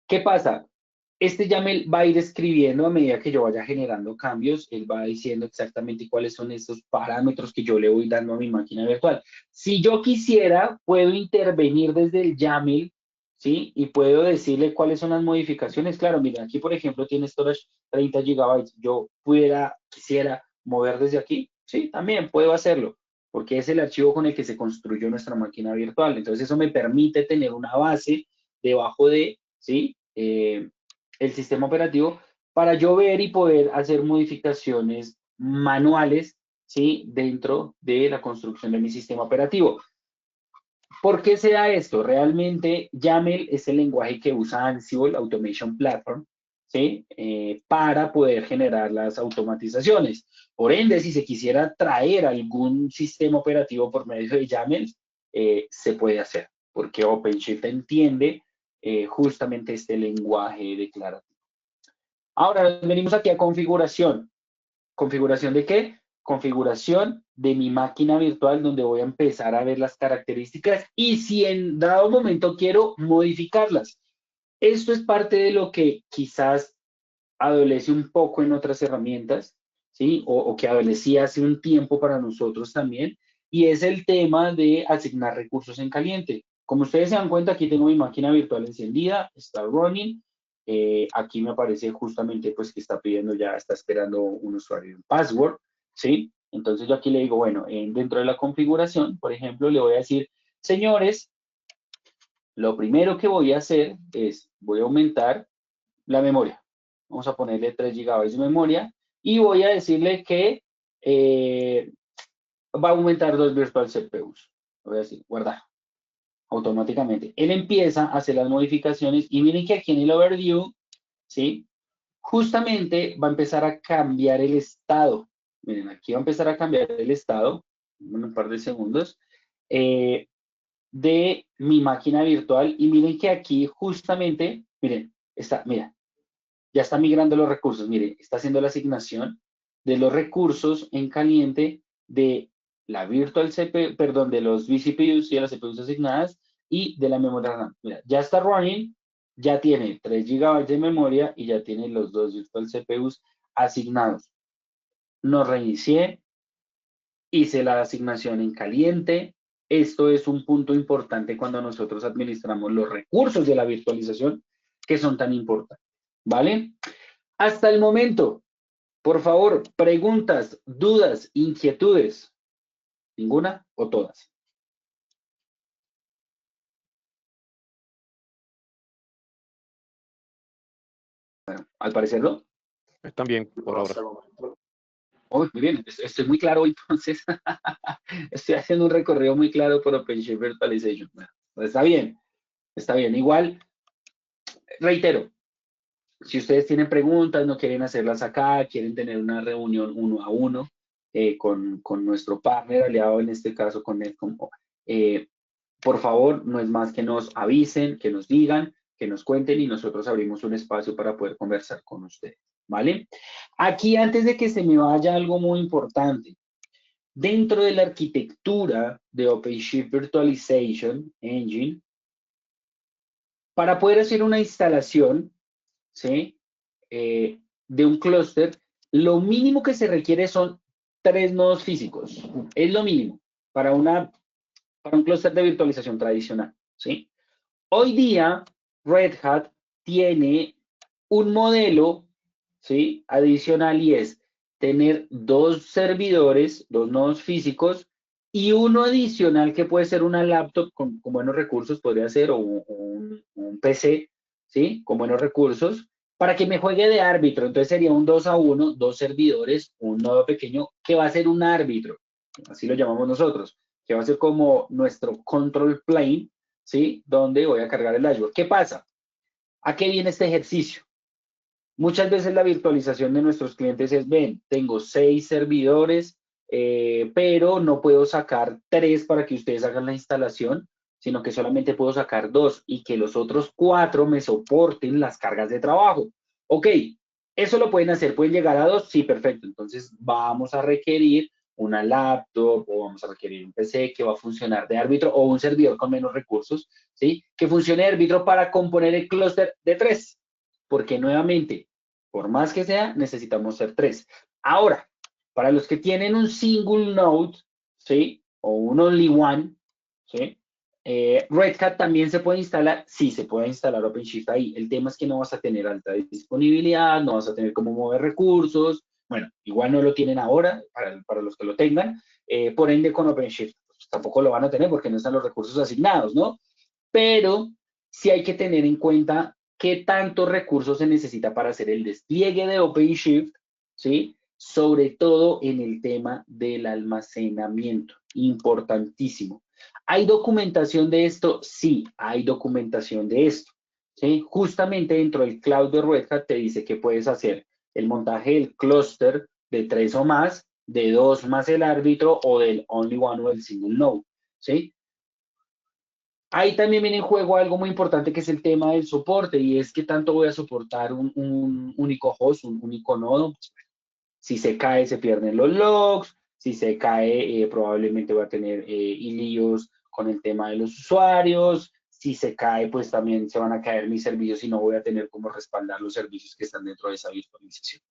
¿Qué pasa? Este YAML va a ir escribiendo a medida que yo vaya generando cambios, él va diciendo exactamente cuáles son esos parámetros que yo le voy dando a mi máquina virtual. Si yo quisiera, puedo intervenir desde el YAML, ¿sí? Y puedo decirle cuáles son las modificaciones. Claro, mira, aquí por ejemplo tiene storage 30 GB. Yo quisiera mover desde aquí, ¿sí? También puedo hacerlo. porque es el archivo con el que se construyó nuestra máquina virtual. Entonces eso me permite tener una base debajo de, ¿sí? El sistema operativo para yo ver y poder hacer modificaciones manuales, ¿sí? Dentro de la construcción de mi sistema operativo. ¿Por qué se da esto? Realmente YAML es el lenguaje que usa Ansible Automation Platform, ¿sí? Para poder generar las automatizaciones. Por ende, si se quisiera traer algún sistema operativo por medio de YAML, se puede hacer, porque OpenShift entiende justamente este lenguaje declarativo. Ahora venimos aquí a configuración. ¿Configuración de qué? Configuración de mi máquina virtual donde voy a empezar a ver las características y si en dado momento quiero modificarlas. Esto es parte de lo que quizás adolece un poco en otras herramientas, ¿sí? O que adolecía hace un tiempo para nosotros también, y es el tema de asignar recursos en caliente. Como ustedes se dan cuenta, aquí tengo mi máquina virtual encendida, está running. Aquí me aparece justamente pues que está pidiendo ya, está esperando un usuario y un password, ¿sí? Entonces yo aquí le digo, bueno, dentro de la configuración, por ejemplo, le voy a decir, señores, lo primero que voy a hacer es, voy a aumentar la memoria. Vamos a ponerle 3 GB de memoria y voy a decirle que va a aumentar 2 virtual CPUs. Voy a decir, guardar automáticamente. Él empieza a hacer las modificaciones y miren que aquí en el overview, ¿sí? Justamente va a empezar a cambiar el estado. Miren, aquí va a empezar a cambiar el estado, en un par de segundos, de mi máquina virtual. Y miren que aquí justamente, miren, mira, ya está migrando los recursos. Miren, está haciendo la asignación de los recursos en caliente de la virtual CPU, perdón, de los vCPUs y de las CPUs asignadas y de la memoria RAM. Mira, ya está running, ya tiene 3 GB de memoria y ya tiene los 2 virtual CPUs asignados. No reinicié, hice la asignación en caliente. Esto es un punto importante cuando nosotros administramos los recursos de la virtualización que son tan importantes, ¿vale? Hasta el momento, por favor, preguntas, dudas, inquietudes. ¿Ninguna o todas? Bueno, al parecer no. Están bien por ahora. Oh, muy bien, estoy muy claro entonces. Estoy haciendo un recorrido muy claro por OpenShift Virtualization. Bueno, está bien, está bien. Igual, reitero, si ustedes tienen preguntas, no quieren hacerlas acá, quieren tener una reunión 1 a 1 con nuestro partner aliado, en este caso con Netcom, por favor, no es más que nos avisen, que nos digan, que nos cuenten y nosotros abrimos un espacio para poder conversar con ustedes, ¿vale? Aquí, antes de que se me vaya algo muy importante, dentro de la arquitectura de OpenShift Virtualization Engine, para poder hacer una instalación, ¿sí? De un clúster, lo mínimo que se requiere son 3 nodos físicos. Es lo mínimo para un clúster de virtualización tradicional, ¿sí? Hoy día, Red Hat tiene un modelo, ¿sí? Adicional y es tener 2 servidores, 2 nodos físicos y uno adicional que puede ser una laptop con buenos recursos, podría ser, o un PC, ¿sí? Con buenos recursos, para que me juegue de árbitro. Entonces sería un 2 a 1, 2 servidores, un nodo pequeño que va a ser un árbitro, así lo llamamos nosotros, que va a ser como nuestro control plane, ¿sí? Donde voy a cargar el dashboard. ¿Qué pasa? ¿A qué viene este ejercicio? Muchas veces la virtualización de nuestros clientes es, ven, tengo 6 servidores, pero no puedo sacar 3 para que ustedes hagan la instalación, sino que solamente puedo sacar 2 y que los otros 4 me soporten las cargas de trabajo. Ok, eso lo pueden hacer, pueden llegar a 2, sí, perfecto. Entonces vamos a requerir una laptop o vamos a requerir un PC que va a funcionar de árbitro o un servidor con menos recursos, ¿sí? Que funcione de árbitro para componer el clúster de 3. Porque nuevamente, por más que sea, necesitamos ser 3. Ahora, para los que tienen un single node, ¿sí? O un only one, ¿sí? Red Hat también se puede instalar, sí, se puede instalar OpenShift ahí. El tema es que no vas a tener alta disponibilidad, no vas a tener cómo mover recursos. Bueno, igual no lo tienen ahora, para los que lo tengan, por ende con OpenShift pues, tampoco lo van a tener porque no están los recursos asignados, ¿no? Pero sí hay que tener en cuenta qué tantos recursos se necesita para hacer el despliegue de OpenShift, ¿sí? Sobre todo en el tema del almacenamiento, importantísimo. ¿Hay documentación de esto? Sí, hay documentación de esto. ¿Sí? Justamente dentro del cloud de Red Hat te dice que puedes hacer el montaje del clúster de 3 o más, de 2 más el árbitro o del only one o el single node. ¿Sí? Ahí también viene en juego algo muy importante que es el tema del soporte y es que tanto voy a soportar un único host, un único nodo. Si se cae, se pierden los logs. Si se cae, probablemente va a tener líos con el tema de los usuarios. Si se cae, pues también se van a caer mis servicios y no voy a tener cómo respaldar los servicios que están dentro de esa virtualización.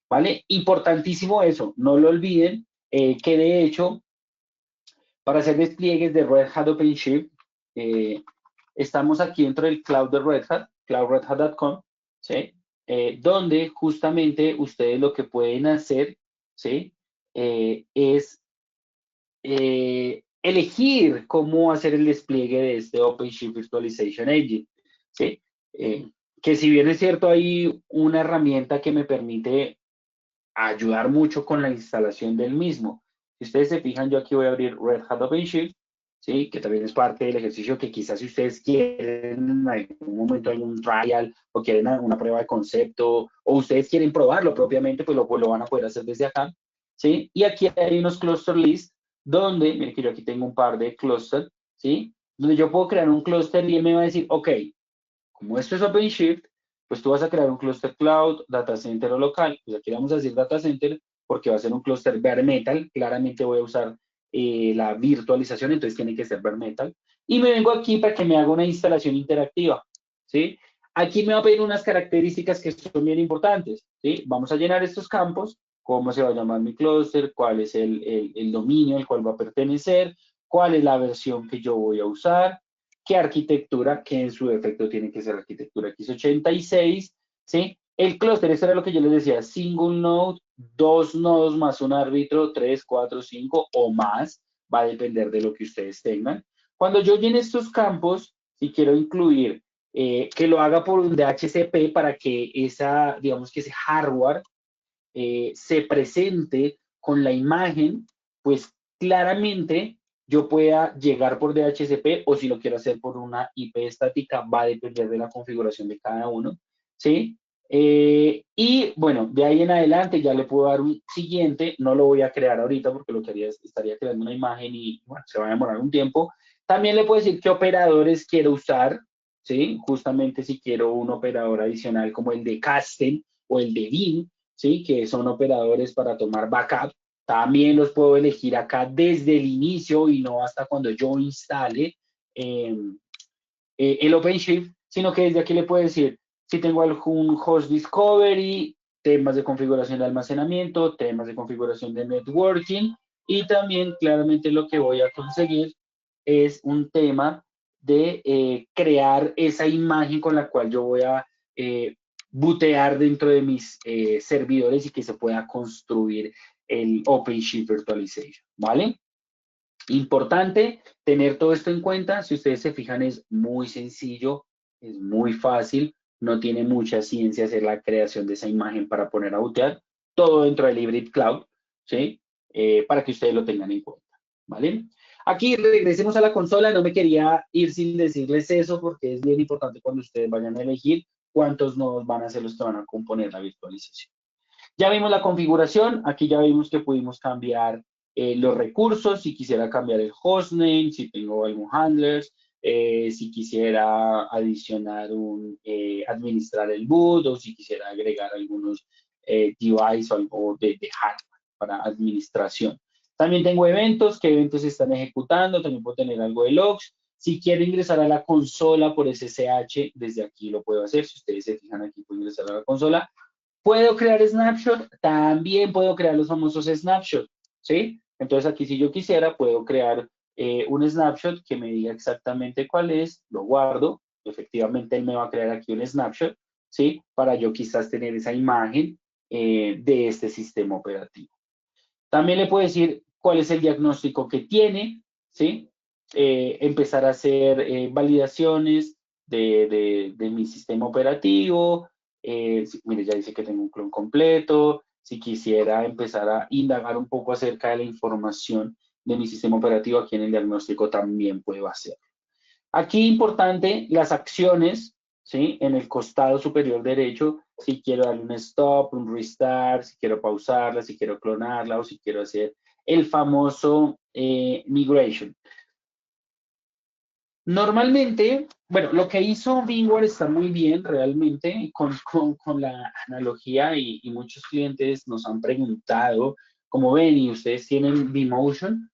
¿Vale? Importantísimo eso. No lo olviden que de hecho, para hacer despliegues de Red Hat OpenShift, estamos aquí dentro del cloud de Red Hat, cloudredhat.com, ¿sí? Donde justamente ustedes lo que pueden hacer, ¿sí? Es elegir cómo hacer el despliegue de este OpenShift Virtualization Engine, ¿sí? Que si bien es cierto, hay una herramienta que me permite ayudar mucho con la instalación del mismo. Si ustedes se fijan, yo aquí voy a abrir Red Hat OpenShift, ¿sí? Que también es parte del ejercicio que quizás si ustedes quieren en algún momento algún trial o quieren una prueba de concepto o ustedes quieren probarlo propiamente, pues lo van a poder hacer desde acá, ¿sí? Y aquí hay unos cluster lists donde, miren que yo aquí tengo un par de clusters, ¿sí? Donde yo puedo crear un cluster y él me va a decir, ok, como esto es OpenShift, pues tú vas a crear un cluster cloud, data center o local. Pues aquí vamos a decir data center porque va a ser un cluster bare metal. Claramente voy a usar la virtualización, entonces tiene que ser bare metal. Y me vengo aquí para que me haga una instalación interactiva, ¿sí? Aquí me va a pedir unas características que son bien importantes, ¿sí? Vamos a llenar estos campos, cómo se va a llamar mi cluster, cuál es el dominio al cual va a pertenecer, cuál es la versión que yo voy a usar, qué arquitectura, que en su defecto tiene que ser arquitectura x86, ¿sí? El clúster, eso era lo que yo les decía, single node, 2 nodos más un árbitro, 3, 4, 5 o más, va a depender de lo que ustedes tengan. Cuando yo llene estos campos, si quiero incluir que lo haga por un DHCP para que digamos que ese hardware se presente con la imagen, pues claramente yo pueda llegar por DHCP o si lo quiero hacer por una IP estática, va a depender de la configuración de cada uno, ¿sí? Y bueno, de ahí en adelante ya le puedo dar un siguiente, no lo voy a crear ahorita porque lo que haría estaría creando una imagen y bueno, se va a demorar un tiempo. También le puedo decir qué operadores quiero usar, ¿sí? Justamente si quiero un operador adicional como el de Castel o el de Vim, ¿sí? Que son operadores para tomar backup. También los puedo elegir acá desde el inicio y no hasta cuando yo instale el OpenShift, sino que desde aquí le puedo decir si tengo algún host discovery, temas de configuración de almacenamiento, temas de configuración de networking y también claramente lo que voy a conseguir es un tema de crear esa imagen con la cual yo voy a bootear dentro de mis servidores y que se pueda construir el OpenShift Virtualization, ¿vale? Importante tener todo esto en cuenta. Si ustedes se fijan, es muy sencillo, es muy fácil, no tiene mucha ciencia hacer la creación de esa imagen para poner a bootear. Todo dentro del Hybrid Cloud, ¿sí? Para que ustedes lo tengan en cuenta, ¿vale? Aquí regresemos a la consola. No me quería ir sin decirles eso porque es bien importante cuando ustedes vayan a elegir cuántos nodos van a ser los que van a componer la virtualización. Ya vimos la configuración, aquí ya vimos que pudimos cambiar los recursos, si quisiera cambiar el hostname, si tengo algún handlers, si quisiera adicionar administrar el boot o si quisiera agregar algunos devices o algo de hardware para administración. También tengo eventos, qué eventos se están ejecutando, también puedo tener algo de logs. Si quiero ingresar a la consola por SSH, desde aquí lo puedo hacer. Si ustedes se fijan aquí, puedo ingresar a la consola. ¿Puedo crear snapshot? También puedo crear los famosos snapshots, ¿sí? Entonces aquí si yo quisiera, puedo crear un snapshot que me diga exactamente cuál es, lo guardo, efectivamente él me va a crear aquí un snapshot, ¿sí? Para yo quizás tener esa imagen de este sistema operativo. También le puedo decir cuál es el diagnóstico que tiene, ¿sí? Empezar a hacer validaciones de mi sistema operativo. Mire, ya dice que tengo un clon completo. Si quisiera empezar a indagar un poco acerca de la información de mi sistema operativo, aquí en el diagnóstico también puedo hacerlo. Aquí importante las acciones, ¿sí? En el costado superior derecho, si quiero darle un stop, un restart, si quiero pausarla, si quiero clonarla o si quiero hacer el famoso migration. Normalmente, bueno, lo que hizo VMware está muy bien realmente con la analogía y muchos clientes nos han preguntado, como ven y ustedes tienen vMotion,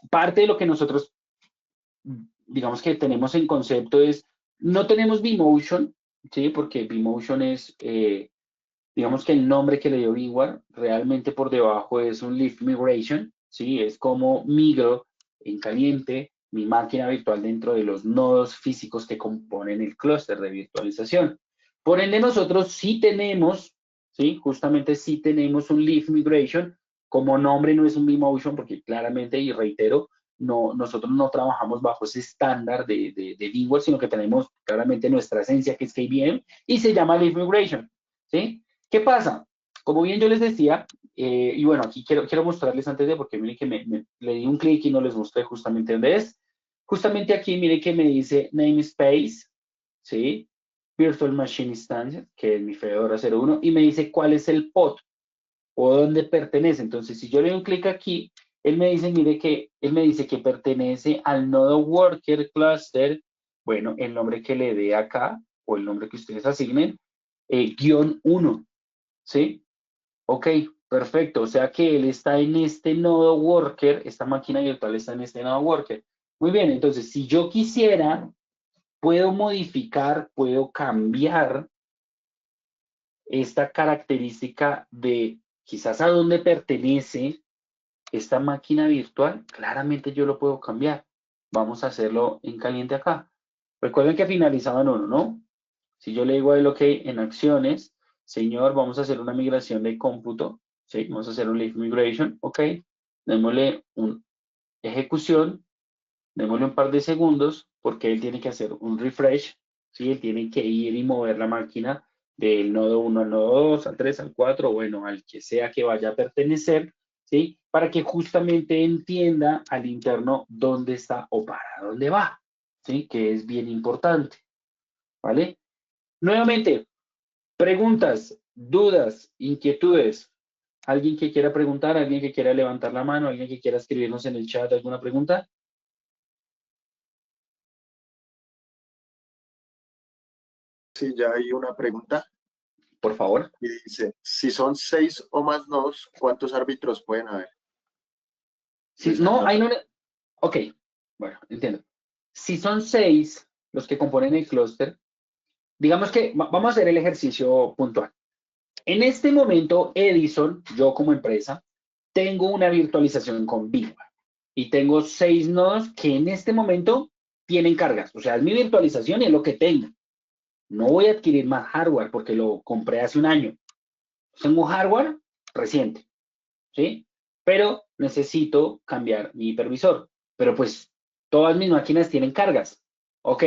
parte de lo que nosotros digamos que tenemos en concepto es, no tenemos vMotion, ¿sí? Porque vMotion es, digamos que el nombre que le dio VMware, realmente por debajo es un Lift Migration, ¿sí? Es como migro en caliente mi máquina virtual dentro de los nodos físicos que componen el clúster de virtualización. Por ende, nosotros sí tenemos, ¿sí? Justamente sí tenemos un Lift Migration, como nombre no es un vMotion, porque claramente, y reitero, no, nosotros no trabajamos bajo ese estándar de VMware, sino que tenemos claramente nuestra esencia, que es KVM, y se llama Lift Migration, ¿sí? ¿Qué pasa? Como bien yo les decía, y bueno, aquí quiero mostrarles antes de, porque miren que le di un clic y no les mostré justamente dónde es. Justamente aquí, miren que me dice namespace, ¿sí? Virtual Machine Instance, que es mi Fedora 01, y me dice cuál es el pod o dónde pertenece. Entonces, si yo le doy un clic aquí, él me dice, mire que, él me dice que pertenece al nodo worker cluster, bueno, el nombre que le dé acá, o el nombre que ustedes asignen, guión 1, ¿sí? Ok, perfecto. O sea que él está en este nodo worker, esta máquina virtual está en este nodo worker. Muy bien, entonces, si yo quisiera, puedo modificar, puedo cambiar esta característica de quizás a dónde pertenece esta máquina virtual. Claramente yo lo puedo cambiar. Vamos a hacerlo en caliente acá. Recuerden que finalizaban uno, ¿no? Si yo le digo a él, ok, en acciones, señor, vamos a hacer una migración de cómputo, ¿sí? Vamos a hacer un lift migration, ok. Démosle una ejecución, démosle un par de segundos, porque él tiene que hacer un refresh, ¿sí? Él tiene que ir y mover la máquina del nodo 1 al nodo 2, al 3, al 4, bueno, al que sea que vaya a pertenecer, ¿sí? Para que justamente entienda al interno dónde está o para dónde va, ¿sí? Que es bien importante, ¿vale? Nuevamente, preguntas, dudas, inquietudes. ¿Alguien que quiera preguntar? ¿Alguien que quiera levantar la mano? ¿Alguien que quiera escribirnos en el chat alguna pregunta? Sí, ya hay una pregunta Por favor. y dice, si son 6 o más nodos, ¿cuántos árbitros pueden haber? Si, no, ahí no. Ok, bueno, entiendo. Si son 6 los que componen el clúster, digamos que vamos a hacer el ejercicio puntual. En este momento, Edison, yo como empresa, tengo una virtualización con VMware y tengo 6 nodos que en este momento tienen cargas. O sea, es mi virtualización y es lo que tengo. No voy a adquirir más hardware porque lo compré hace un año. Tengo hardware reciente, ¿sí? Pero necesito cambiar mi hipervisor. Pero pues todas mis máquinas tienen cargas. Ok,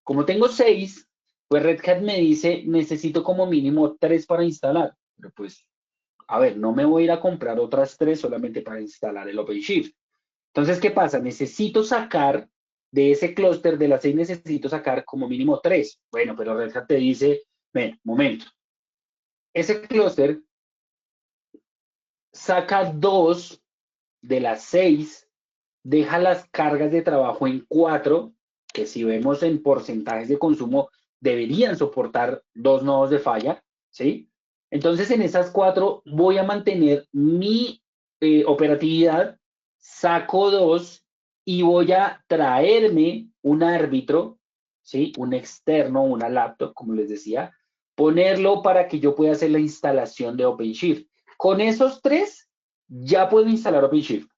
como tengo 6, pues Red Hat me dice, necesito como mínimo 3 para instalar. Pero pues, a ver, no me voy a ir a comprar otras 3 solamente para instalar el OpenShift. Entonces, ¿qué pasa? Necesito sacar de ese clúster de las 6, necesito sacar como mínimo 3. Bueno, pero Red Hat te dice, ven, momento. Ese clúster saca 2 de las 6, deja las cargas de trabajo en 4, que si vemos en porcentajes de consumo, deberían soportar 2 nodos de falla, ¿sí? Entonces, en esas 4 voy a mantener mi operatividad, saco 2 y voy a traerme un árbitro, ¿sí? Un externo, una laptop, como les decía, ponerlo para que yo pueda hacer la instalación de OpenShift. Con esos 3, ya puedo instalar OpenShift.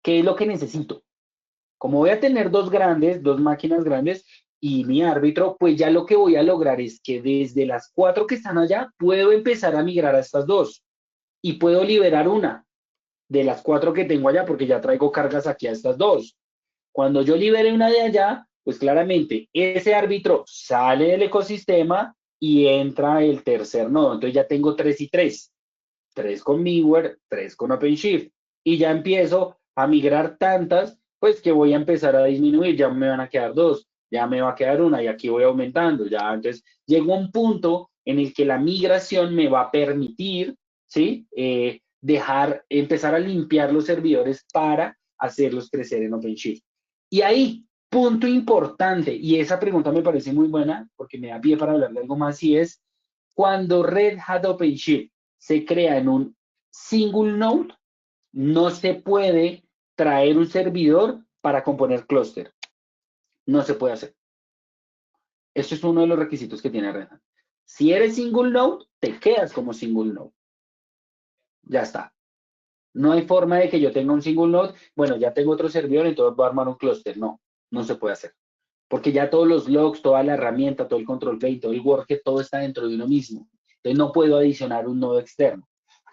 ¿Qué es lo que necesito? Como voy a tener 2 máquinas grandes y mi árbitro, pues ya lo que voy a lograr es que desde las 4 que están allá, puedo empezar a migrar a estas 2 y puedo liberar una. de las 4 que tengo allá, porque ya traigo cargas aquí a estas 2. Cuando yo libere una de allá, pues claramente ese árbitro sale del ecosistema y entra el tercer nodo. Entonces ya tengo 3 y 3. 3 con middleware, 3 con OpenShift. Y ya empiezo a migrar tantas, pues que voy a empezar a disminuir. Ya me van a quedar 2, ya me va a quedar 1 y aquí voy aumentando. Ya entonces llego a un punto en el que la migración me va a permitir, ¿sí? Empezar a limpiar los servidores para hacerlos crecer en OpenShift. Y ahí, punto importante, y esa pregunta me parece muy buena porque me da pie para hablar de algo más, y es cuando Red Hat OpenShift se crea en un single node, no se puede traer un servidor para componer clúster. No se puede hacer. Eso es uno de los requisitos que tiene Red Hat. Si eres single node, te quedas como single node. Ya está. No hay forma de que yo tenga un single node, bueno, ya tengo otro servidor, entonces voy a armar un clúster. No, no se puede hacer. Porque ya todos los logs, toda la herramienta, todo el control plane, todo el worker, todo está dentro de uno mismo. Entonces no puedo adicionar un nodo externo.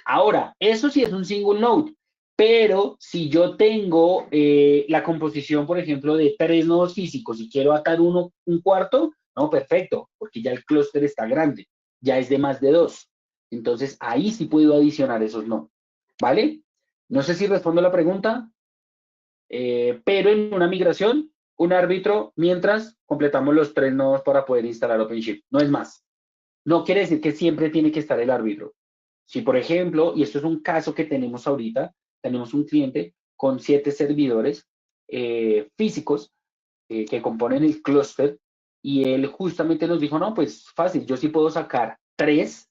Ahora, eso sí es un single node, pero si yo tengo la composición, por ejemplo, de 3 nodos físicos y quiero atar un cuarto, no, perfecto, porque ya el clúster está grande, ya es de más de 2. Entonces, ahí sí puedo adicionar esos nodos, ¿vale? No sé si respondo la pregunta, pero en una migración, un árbitro, mientras completamos los 3 nodos para poder instalar OpenShift, no es más. No quiere decir que siempre tiene que estar el árbitro. Si, por ejemplo, y esto es un caso que tenemos ahorita, tenemos un cliente con 7 servidores físicos que componen el clúster, y él justamente nos dijo, no, pues fácil, yo sí puedo sacar 3,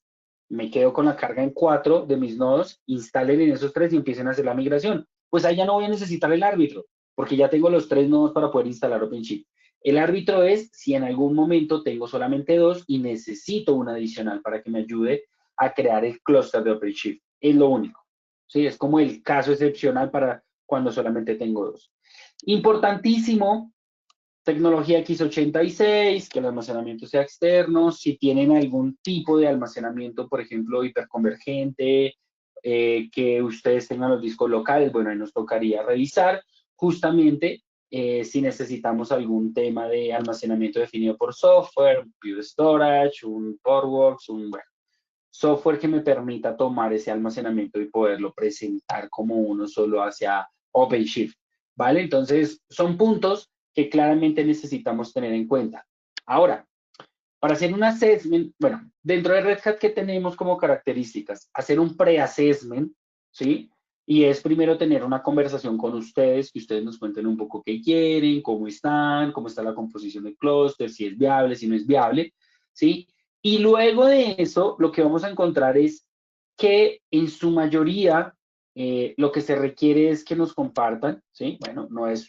me quedo con la carga en 4 de mis nodos, instalen en esos 3 y empiecen a hacer la migración. Pues ahí ya no voy a necesitar el árbitro, porque ya tengo los 3 nodos para poder instalar OpenShift. El árbitro es si en algún momento tengo solamente 2 y necesito un adicional para que me ayude a crear el clúster de OpenShift. Es lo único. ¿Sí? Es como el caso excepcional para cuando solamente tengo 2. Importantísimo, tecnología x86, que el almacenamiento sea externo. Si tienen algún tipo de almacenamiento, por ejemplo, hiperconvergente, que ustedes tengan los discos locales, bueno, ahí nos tocaría revisar justamente si necesitamos algún tema de almacenamiento definido por software, Pure Storage, un Portworx, bueno, software que me permita tomar ese almacenamiento y poderlo presentar como uno solo hacia OpenShift, ¿vale? Entonces, son puntos que claramente necesitamos tener en cuenta. Ahora, para hacer un assessment, bueno, dentro de Red Hat, ¿qué tenemos como características? Hacer un pre-assessment, ¿sí? Y es primero tener una conversación con ustedes, que ustedes nos cuenten un poco qué quieren, cómo está la composición del clúster, si es viable, si no es viable, ¿sí? Y luego de eso, lo que vamos a encontrar es que en su mayoría lo que se requiere es que nos compartan, ¿sí? Bueno, no es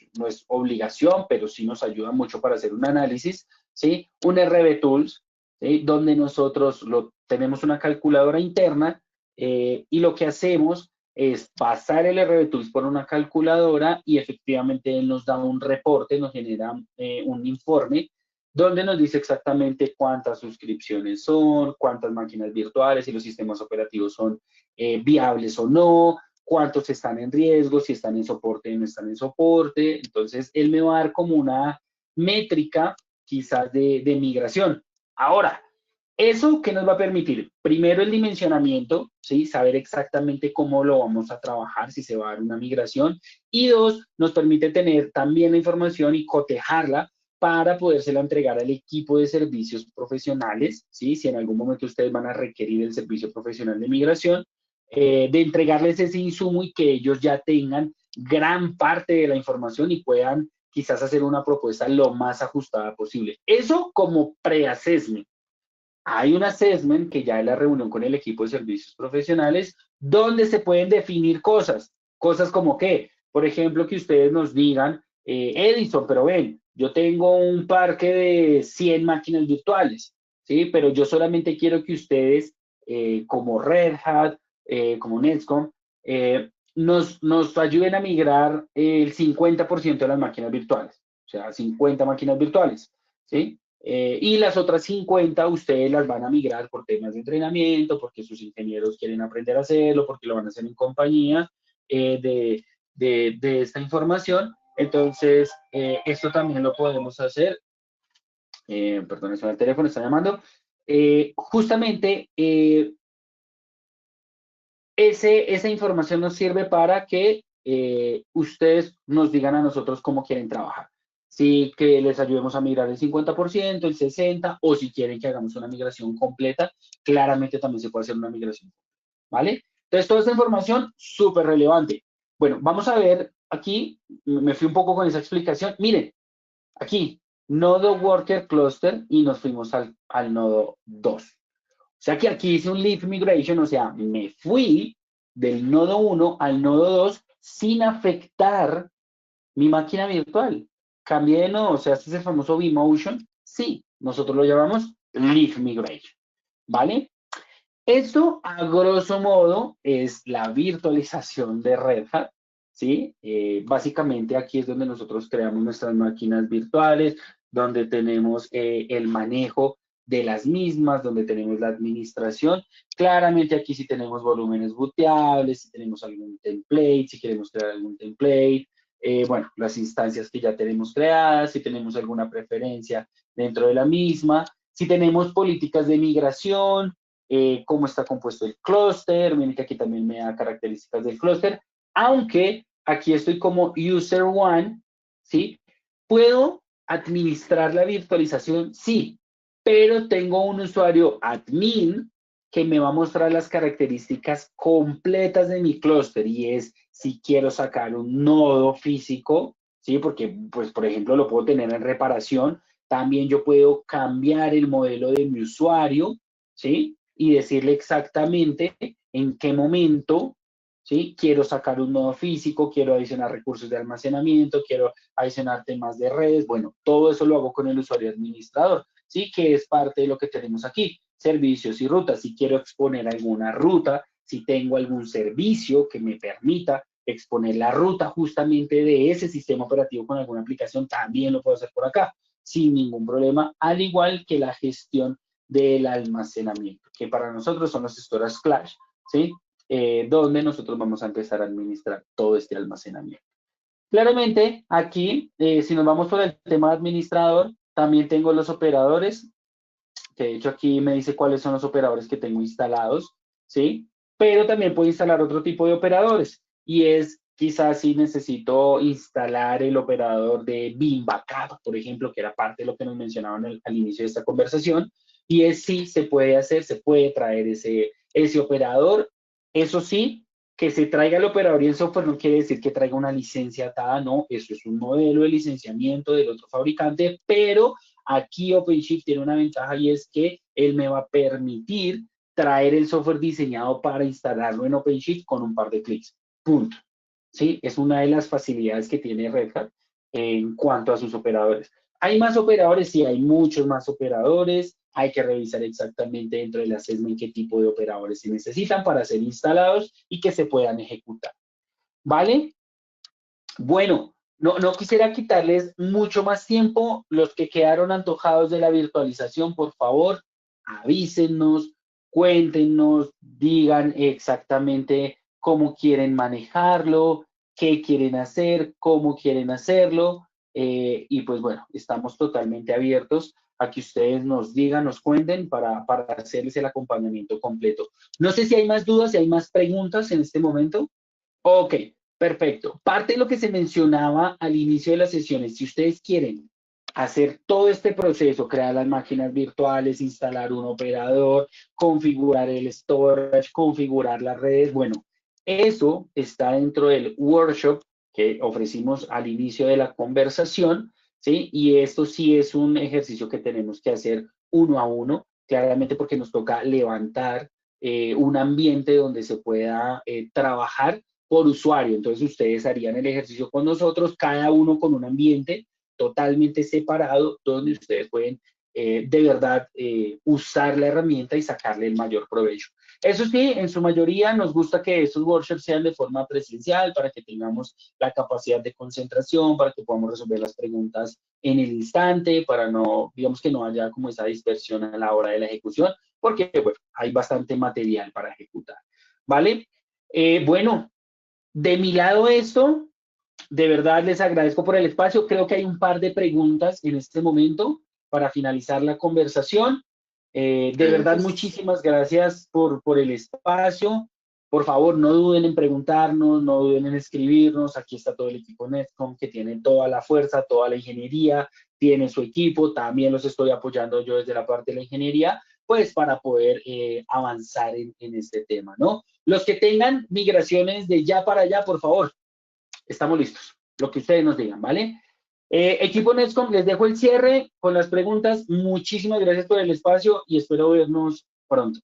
obligación, pero sí nos ayuda mucho para hacer un análisis, ¿sí? Un RB Tools, ¿sí? Donde nosotros tenemos una calculadora interna y lo que hacemos es pasar el RB Tools por una calculadora y efectivamente él nos da un reporte, nos genera un informe donde nos dice exactamente cuántas suscripciones son, cuántas máquinas virtuales y los sistemas operativos son viables o no, cuántos están en riesgo, si están en soporte o no están en soporte. Entonces, él me va a dar como una métrica quizás de migración. Ahora, ¿eso qué nos va a permitir? Primero, el dimensionamiento, ¿sí? Saber exactamente cómo lo vamos a trabajar, si se va a dar una migración. Y 2, nos permite tener también la información y cotejarla para podérsela entregar al equipo de servicios profesionales, ¿sí? Si en algún momento ustedes van a requerir el servicio profesional de migración, de entregarles ese insumo y que ellos ya tengan gran parte de la información y puedan quizás hacer una propuesta lo más ajustada posible. Eso como pre-assessment. Hay un assessment que ya es la reunión con el equipo de servicios profesionales donde se pueden definir cosas como que, por ejemplo, que ustedes nos digan, Edison, pero ven, yo tengo un parque de 100 máquinas virtuales, ¿sí? Pero yo solamente quiero que ustedes, como Red Hat, como Netscom, nos ayuden a migrar el 50% de las máquinas virtuales, o sea, 50 máquinas virtuales, ¿sí? Y las otras 50 ustedes las van a migrar por temas de entrenamiento, porque sus ingenieros quieren aprender a hacerlo, porque lo van a hacer en compañía, de esta información. Entonces, esto también lo podemos hacer. Perdón, es el teléfono, está llamando. Justamente, esa información nos sirve para que ustedes nos digan a nosotros cómo quieren trabajar. Si que les ayudemos a migrar el 50%, el 60%, o si quieren que hagamos una migración completa, claramente también se puede hacer una migración, ¿vale? Entonces, toda esta información, súper relevante. Bueno, vamos a ver aquí, me fui un poco con esa explicación. Miren, aquí, nodo worker cluster, y nos fuimos al nodo 2. O sea que aquí hice un leaf migration, o sea, me fui del nodo 1 al nodo 2 sin afectar mi máquina virtual. Cambié de nodo, o sea, este es el famoso vMotion. Sí, nosotros lo llamamos leaf migration, ¿vale? Esto, a grosso modo, es la virtualización de Red Hat, ¿sí? Básicamente aquí es donde nosotros creamos nuestras máquinas virtuales, donde tenemos el manejo de las mismas, donde tenemos la administración. Claramente aquí sí tenemos volúmenes booteables, si tenemos algún template, si queremos crear algún template, bueno, las instancias que ya tenemos creadas, si tenemos alguna preferencia dentro de la misma, si tenemos políticas de migración, cómo está compuesto el clúster, miren que aquí también me da características del clúster, aunque aquí estoy como user one, ¿sí? ¿Puedo administrar la virtualización? Sí, pero tengo un usuario admin que me va a mostrar las características completas de mi clúster y es si quiero sacar un nodo físico, ¿sí? Porque, pues, por ejemplo, lo puedo tener en reparación. También yo puedo cambiar el modelo de mi usuario, ¿sí? Y decirle exactamente en qué momento, ¿sí? Quiero sacar un nodo físico, quiero adicionar recursos de almacenamiento, quiero adicionar temas de redes. Bueno, todo eso lo hago con el usuario administrador, ¿sí? Que es parte de lo que tenemos aquí, servicios y rutas. Si quiero exponer alguna ruta, si tengo algún servicio que me permita exponer la ruta justamente de ese sistema operativo con alguna aplicación, también lo puedo hacer por acá, sin ningún problema, al igual que la gestión del almacenamiento, que para nosotros son los storage clash, ¿sí? Donde nosotros vamos a empezar a administrar todo este almacenamiento. Claramente, aquí, si nos vamos por el tema de administrador, también tengo los operadores, que de hecho aquí me dice cuáles son los operadores que tengo instalados, ¿sí? Pero también puedo instalar otro tipo de operadores, y es quizás si necesito instalar el operador de Beam Backup, por ejemplo, que era parte de lo que nos mencionaban al inicio de esta conversación, y es sí, se puede hacer, se puede traer ese operador. Eso sí, que se traiga el operador y el software no quiere decir que traiga una licencia atada, no, eso es un modelo de licenciamiento del otro fabricante, pero aquí OpenShift tiene una ventaja y es que él me va a permitir traer el software diseñado para instalarlo en OpenShift con un par de clics. Punto. ¿Sí? Es una de las facilidades que tiene Red Hat en cuanto a sus operadores. ¿Hay más operadores? Sí, hay muchos más operadores. Hay que revisar exactamente dentro del assessment qué tipo de operadores se necesitan para ser instalados y que se puedan ejecutar. ¿Vale? Bueno, no quisiera quitarles mucho más tiempo. Los que quedaron antojados de la virtualización, por favor, avísennos, cuéntenos, digan exactamente cómo quieren manejarlo, qué quieren hacer, cómo quieren hacerlo. Y pues bueno, estamos totalmente abiertos a que ustedes nos digan, nos cuenten para hacerles el acompañamiento completo. No sé si hay más dudas, si hay más preguntas en este momento. Ok, perfecto. Parte de lo que se mencionaba al inicio de las sesiones, si ustedes quieren hacer todo este proceso, crear las máquinas virtuales, instalar un operador, configurar el storage, configurar las redes, bueno, eso está dentro del workshop que ofrecimos al inicio de la conversación, ¿sí? Y esto sí es un ejercicio que tenemos que hacer uno a uno, claramente porque nos toca levantar un ambiente donde se pueda trabajar por usuario. Entonces ustedes harían el ejercicio con nosotros, cada uno con un ambiente totalmente separado, donde ustedes pueden de verdad usar la herramienta y sacarle el mayor provecho. Eso sí, en su mayoría nos gusta que estos workshops sean de forma presencial para que tengamos la capacidad de concentración, para que podamos resolver las preguntas en el instante, para no, digamos que no haya como esa dispersión a la hora de la ejecución, porque bueno, hay bastante material para ejecutar. ¿Vale? Bueno, De mi lado esto, de verdad les agradezco por el espacio. Creo que hay un par de preguntas en este momento para finalizar la conversación. De verdad, muchísimas gracias por el espacio. Por favor, no duden en preguntarnos, no duden en escribirnos. Aquí está todo el equipo Netcom que tiene toda la fuerza, toda la ingeniería, tiene su equipo. También los estoy apoyando yo desde la parte de la ingeniería, pues para poder avanzar en este tema, ¿no? Los que tengan migraciones de ya para allá, por favor, estamos listos. Lo que ustedes nos digan, ¿vale? Equipo Netcom, les dejo el cierre con las preguntas. Muchísimas gracias por el espacio y espero vernos pronto.